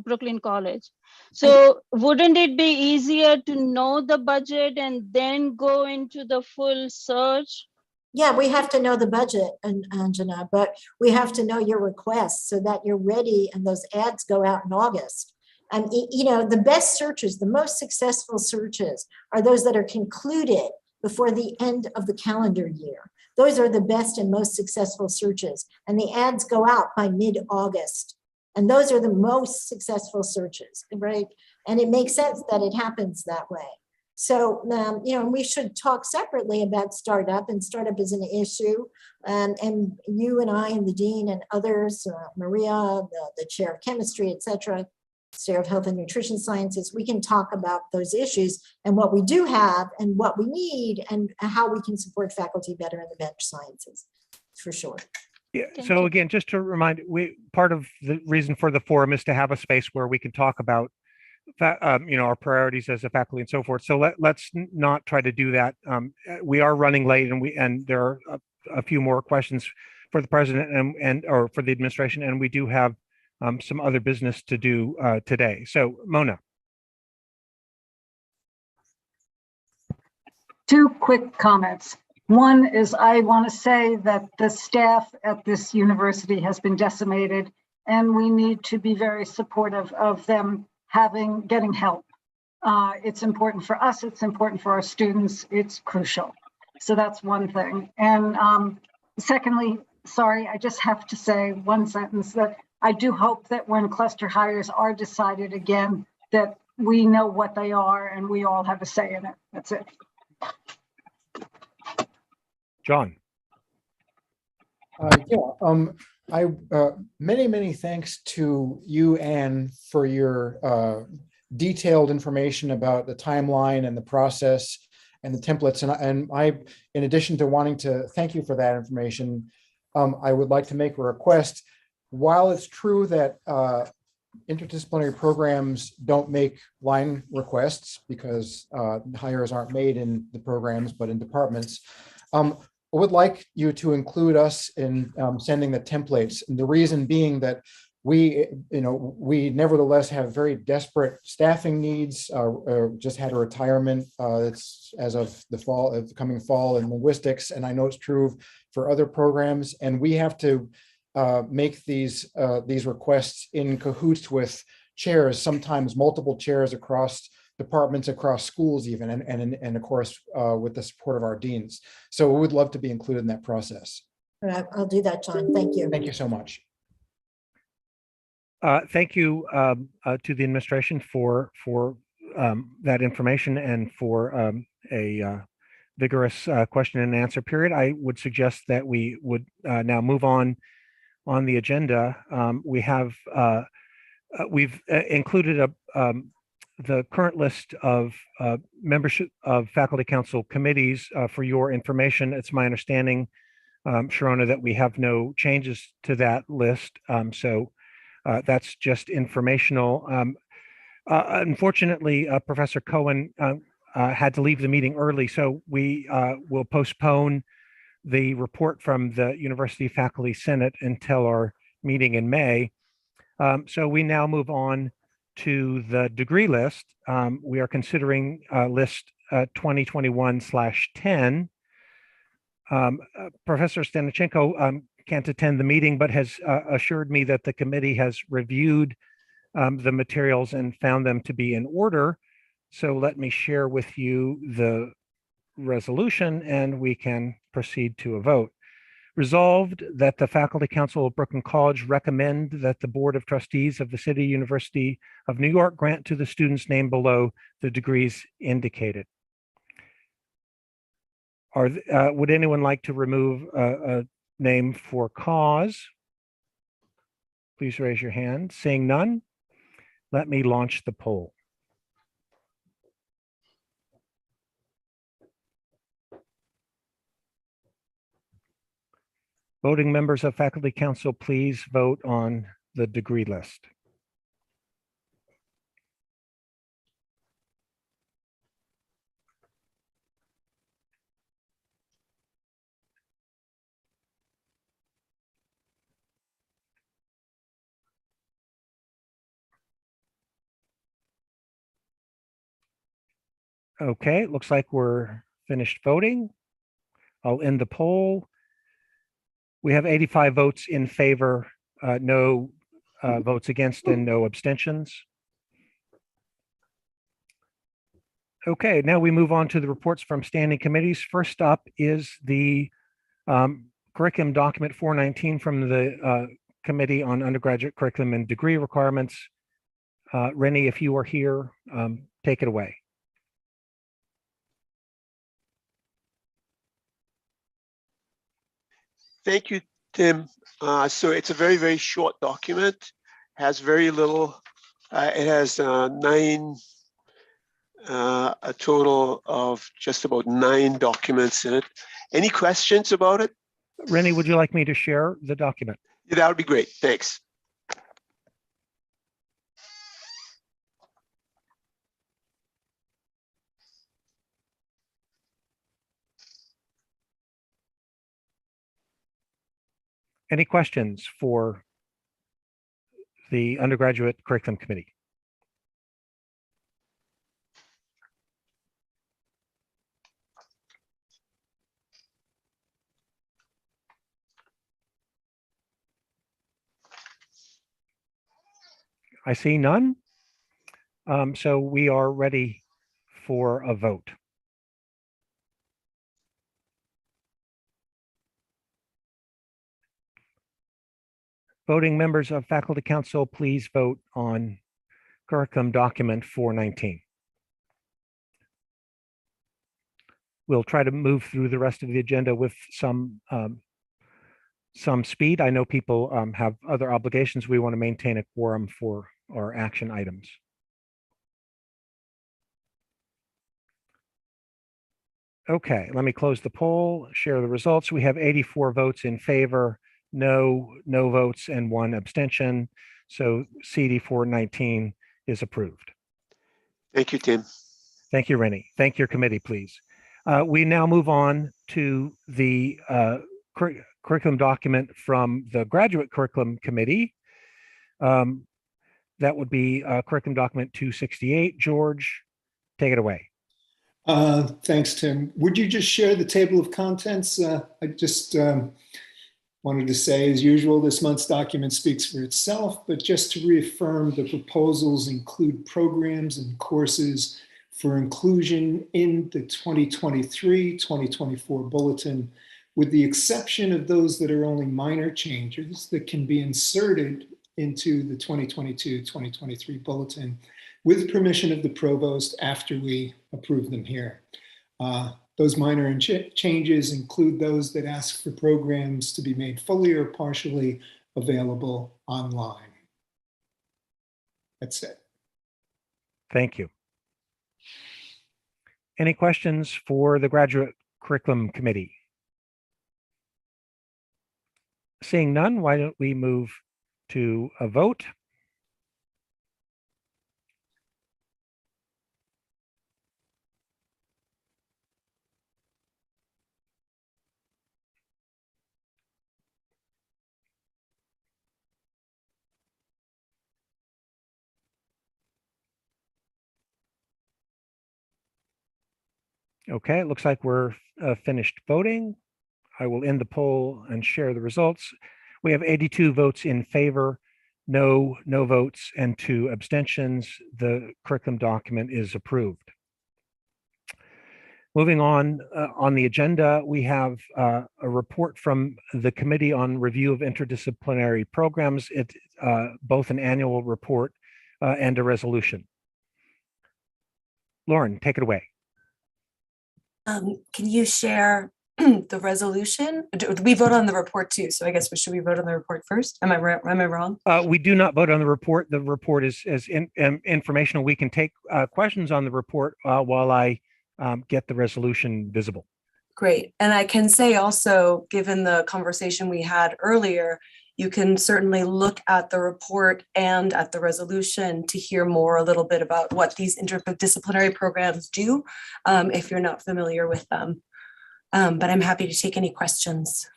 Brooklyn College. So wouldn't it be easier to know the budget and then go into the full search? Yeah, we have to know the budget, Anjana, but we have to know your requests so that you're ready and those ads go out in August. And the best searches, the most successful searches are those that are concluded before the end of the calendar year. Those are the best and most successful searches. And the ads go out by mid-August. And those are the most successful searches, right? And it makes sense that it happens that way. So, we should talk separately about startup, and startup is an issue. And you and I and the dean and others, Maria, the chair of chemistry, et cetera, chair of health and nutrition sciences, we can talk about those issues and what we do have and what we need and how we can support faculty better in the bench sciences, for sure. Yeah. So again, just to remind, part of the reason for the forum is to have a space where we can talk about, our priorities as a faculty and so forth. So let's not try to do that. We are running late, and there are a few more questions for the president and or for the administration, and we do have some other business to do today. So Mona. Two quick comments. One is I want to say that the staff at this university has been decimated, and we need to be very supportive of them getting help. It's important for us, it's important for our students, it's crucial. So that's one thing. And secondly, sorry, I just have to say one sentence that I do hope that when cluster hires are decided again, that we know what they are and we all have a say in it. That's it. John. Many thanks to you, Anne, for your detailed information about the timeline and the process and the templates. And I, in addition to wanting to thank you for that information, I would like to make a request. While it's true that interdisciplinary programs don't make line requests because hires aren't made in the programs, but in departments. I would like you to include us in sending the templates. And the reason being that we nevertheless have very desperate staffing needs. Just had a retirement that's as of the coming fall in linguistics, and I know it's true for other programs. And we have to make these requests in cahoots with chairs, sometimes multiple chairs across departments, across schools even, and of course with the support of our deans. So we would love to be included in that process. I'll do that, John. Thank you. Thank you so much. Thank you to the administration for that information and for a vigorous question and answer period. I would suggest that we would now move on the agenda. We've included the current list of membership of faculty council committees for your information. It's my understanding, Sharona, that we have no changes to that list. So that's just informational. Unfortunately, Professor Cohen had to leave the meeting early, so we will postpone the report from the University Faculty Senate until our meeting in May. So we now move on to the degree list. We are considering list 2021/10. Professor Stanichenko can't attend the meeting, but has assured me that the committee has reviewed the materials and found them to be in order. So let me share with you the resolution and we can proceed to a vote. Resolved that the Faculty Council of Brooklyn College recommend that the Board of Trustees of the City University of New York grant to the students named below the degrees indicated. Would anyone like to remove a name for cause? Please raise your hand. Seeing none, let me launch the poll. Voting members of Faculty Council, please vote on the degree list. Okay, it looks like we're finished voting. I'll end the poll. We have 85 votes in favor, no votes against, and no abstentions. Okay, now we move on to the reports from standing committees. First up is the curriculum document 419 from the Committee on Undergraduate Curriculum and Degree Requirements. Rennie, if you are here, take it away. Thank you, Tim. So it's a very, very short document, has very little. It has a total of just about 9 documents in it. Any questions about it? Rennie, would you like me to share the document? Yeah, that would be great. Thanks. Any questions for the Undergraduate Curriculum Committee? I see none. So we are ready for a vote. Voting members of Faculty Council, please vote on curriculum document 419. We'll try to move through the rest of the agenda with some speed. I know people have other obligations. We want to maintain a quorum for our action items. Okay, let me close the poll, share the results. We have 84 votes in favor, no votes, and 1 abstention. So CD 419 is approved. Thank you, Tim. Thank you, Rennie. Thank your committee, please. We now move on to the curriculum document from the Graduate Curriculum Committee. That would be curriculum document 268. George, take it away. Thanks, Tim. Would you just share the table of contents? I just wanted to say, as usual, this month's document speaks for itself, but just to reaffirm, the proposals include programs and courses for inclusion in the 2023-2024 bulletin, with the exception of those that are only minor changes that can be inserted into the 2022-2023 bulletin with permission of the provost after we approve them here. Those minor changes include those that ask for programs to be made fully or partially available online. That's it. Thank you. Any questions for the Graduate Curriculum Committee? Seeing none, why don't we move to a vote? Okay, it looks like we're finished voting. I will end the poll and share the results. We have 82 votes in favor, no votes, and 2 abstentions. The curriculum document is approved. Moving on the agenda, we have a report from the Committee on Review of Interdisciplinary Programs. It's both an annual report and a resolution. Lauren, take it away. Can you share the resolution? Do we vote on the report too? So I guess should we vote on the report first? Am I wrong? We do not vote on the report. The report is informational. We can take questions on the report while I get the resolution visible. Great. And I can say also, given the conversation we had earlier, you can certainly look at the report and at the resolution to hear more a little bit about what these interdisciplinary programs do, if you're not familiar with them. But I'm happy to take any questions.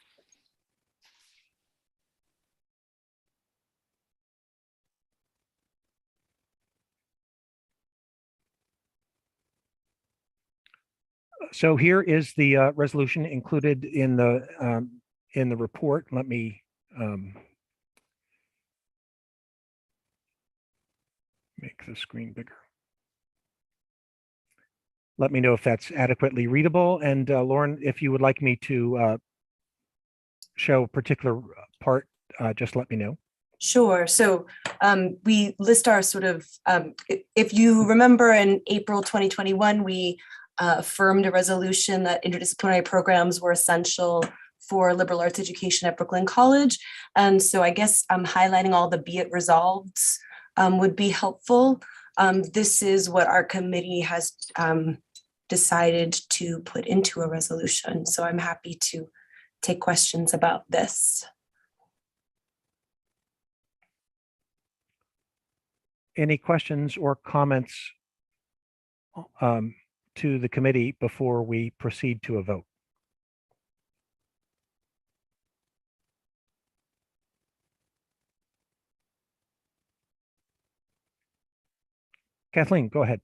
So here is the resolution included in the report. Let me make the screen bigger. Let me know if that's adequately readable. And Lauren, if you would like me to show a particular part, just let me know. Sure. So we list our sort of, if you remember in April 2021, we affirmed a resolution that interdisciplinary programs were essential for liberal arts education at Brooklyn College. And so I guess highlighting all the be it resolveds would be helpful. This is what our committee has decided to put into a resolution. So I'm happy to take questions about this. Any questions or comments to the committee before we proceed to a vote? Kathleen, go ahead.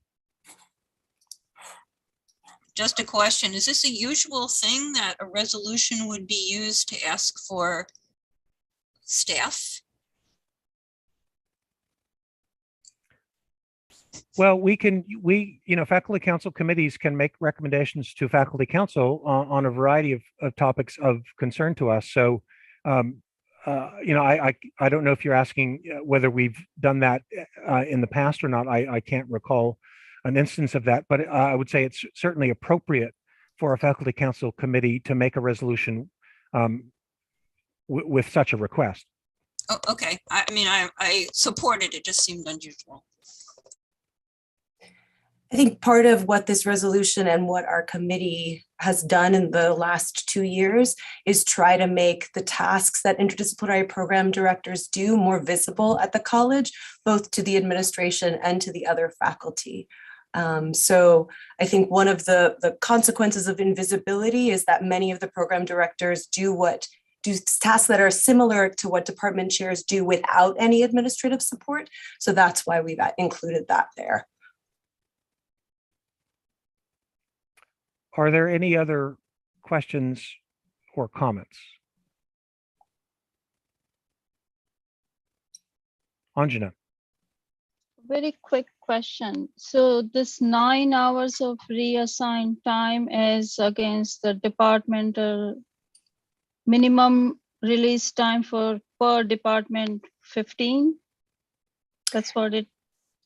Just a question. Is this a usual thing that a resolution would be used to ask for staff? Well, faculty council committees can make recommendations to faculty council on a variety of topics of concern to us. So, I don't know if you're asking whether we've done that in the past or not. I can't recall an instance of that, but I would say it's certainly appropriate for a faculty council committee to make a resolution with such a request. Oh, okay. I mean, I support it. It just seemed unusual. I think part of what this resolution and what our committee has done in the last 2 years is try to make the tasks that interdisciplinary program directors do more visible at the college, both to the administration and to the other faculty. So I think one of the consequences of invisibility is that many of the program directors do tasks that are similar to what department chairs do without any administrative support. So that's why we've included that there. Are there any other questions or comments? Anjana. Very quick question. So this 9 hours of reassigned time is against the departmental minimum release time for per department 15. That's what it.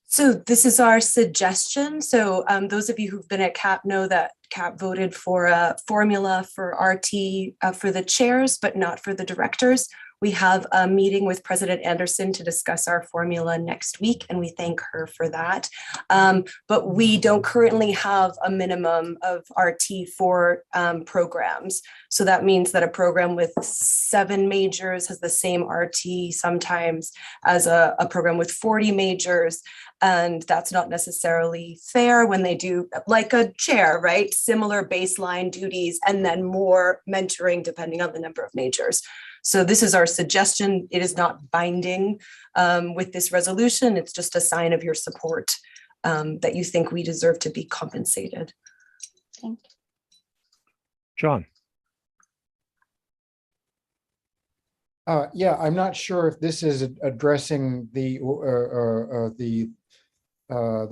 So this is our suggestion. So those of you who've been at CAP know that CAP voted for a formula for RT for the chairs, but not for the directors. We have a meeting with President Anderson to discuss our formula next week, and we thank her for that. But we don't currently have a minimum of RT for programs. So that means that a program with 7 majors has the same RT sometimes as a program with 40 majors. And that's not necessarily fair when they do, like a chair, right? Similar baseline duties and then more mentoring depending on the number of majors. So this is our suggestion. It is not binding with this resolution. It's just a sign of your support that you think we deserve to be compensated. Thank you. John. Yeah, I'm not sure if this is addressing the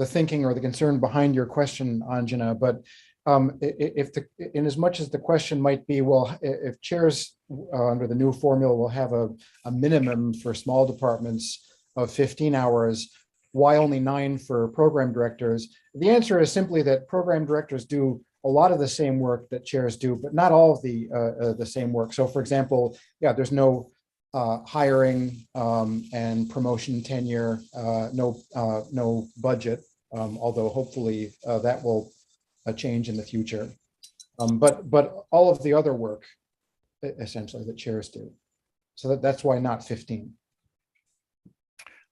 thinking or the concern behind your question, Anjana, but in as much as the question might be, well, if chairs under the new formula will have a minimum for small departments of 15 hours, why only 9 for program directors? The answer is simply that program directors do a lot of the same work that chairs do, but not all of the same work. So for example, yeah, there's no hiring and promotion tenure, no budget, although hopefully that will change in the future. But all of the other work, essentially, that chairs do. So that's why not 15.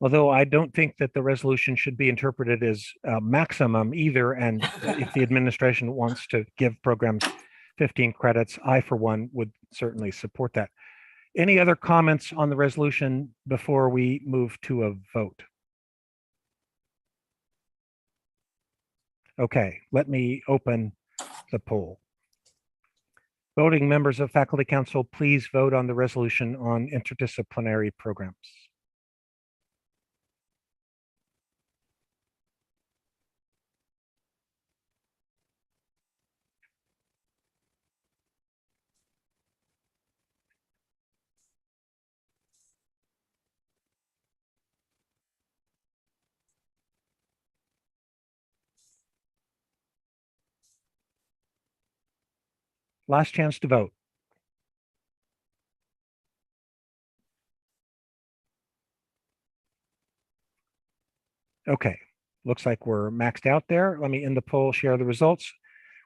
Although I don't think that the resolution should be interpreted as a maximum either. And if the administration wants to give programs 15 credits, I, for one, would certainly support that. Any other comments on the resolution before we move to a vote? Okay, let me open the poll. Voting members of Faculty Council, please vote on the resolution on interdisciplinary programs. Last chance to vote. Okay, looks like we're maxed out there. Let me end the poll, share the results.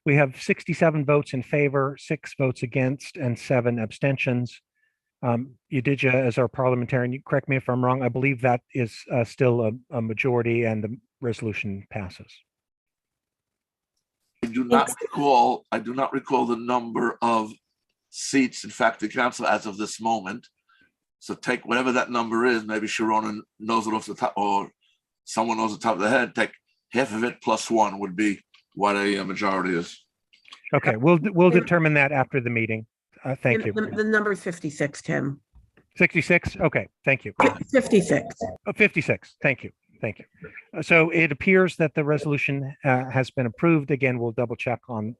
We have 67 votes in favor, 6 votes against, and 7 abstentions. Udija, as our parliamentarian, you correct me if I'm wrong, I believe that is still a majority and the resolution passes. I do not recall the number of seats in Faculty Council as of this moment. So take whatever that number is, maybe Sharona knows it off the top, or someone knows the top of the head, take half of it plus 1 would be what a majority is. Okay, we'll determine that after the meeting. Thank you. The number is 56, Tim. 66? Okay, thank you. 56. 56, thank you. Thank you. So it appears that the resolution has been approved. Again, we'll double check on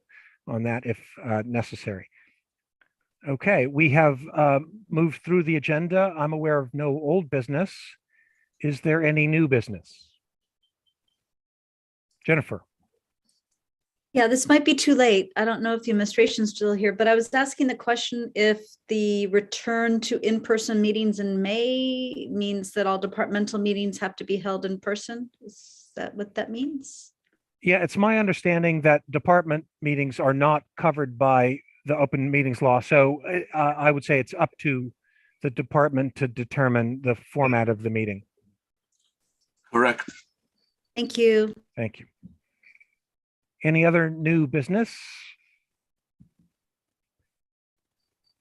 that if necessary. Okay, we have moved through the agenda. I'm aware of no old business. Is there any new business? Jennifer. Yeah, this might be too late. I don't know if the administration's still here, but I was asking the question if the return to in-person meetings in May means that all departmental meetings have to be held in person. Is that what that means? Yeah, it's my understanding that department meetings are not covered by the open meetings law. So I would say it's up to the department to determine the format of the meeting. Correct. Thank you. Thank you. Any other new business?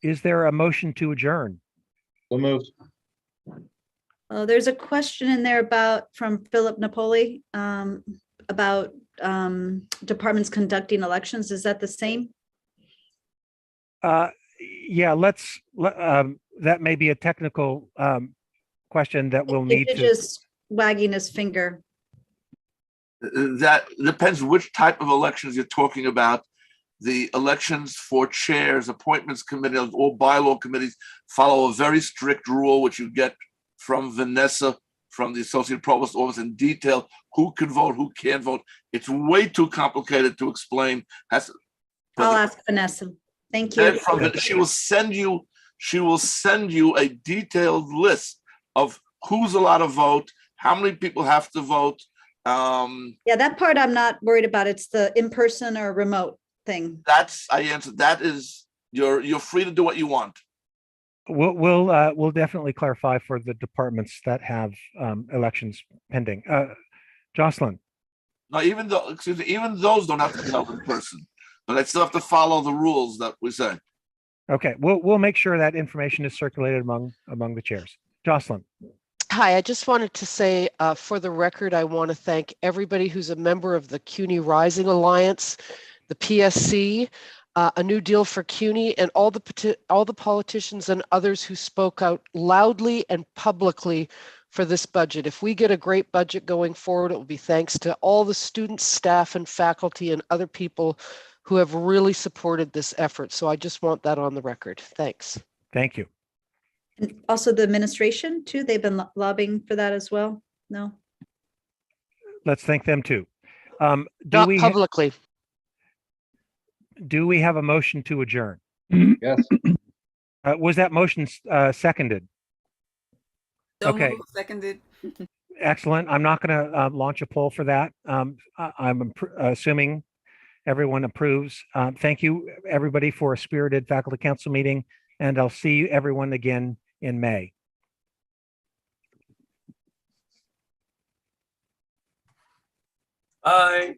Is there a motion to adjourn? So moved. Oh, there's a question in there from Philip Napoli about departments conducting elections. Is that the same? Yeah, that may be a technical question that we'll need to. Just wagging his finger. That depends which type of elections you're talking about. The elections for chairs, appointments committee, or bylaw committees follow a very strict rule, which you get from Vanessa, from the Associate Provost Office, in detail who can vote, who can't vote. It's way too complicated to explain. I'll ask Vanessa. Thank you. She will send you a detailed list of who's allowed to vote, how many people have to vote. Yeah, that part I'm not worried about. It's the in-person or remote thing. I answered. That is, you're free to do what you want. We'll definitely clarify for the departments that have elections pending. Jocelyn. No, even those don't have to be held in person, but they still have to follow the rules that we say. Okay, we'll make sure that information is circulated among the chairs. Jocelyn. Hi, I just wanted to say, for the record, I want to thank everybody who's a member of the CUNY Rising Alliance, the PSC, A New Deal for CUNY, and all the politicians and others who spoke out loudly and publicly for this budget. If we get a great budget going forward, it will be thanks to all the students, staff, and faculty and other people who have really supported this effort. So I just want that on the record. Thanks. Thank you. And also the administration too. They've been lobbying for that as well. No. Let's thank them too. Not publicly. Do we have a motion to adjourn? Yes. Was that motion seconded? Okay. Seconded. Excellent. I'm not going to launch a poll for that. I'm assuming everyone approves. Thank you, everybody, for a spirited faculty council meeting, and I'll see everyone again in May. Bye.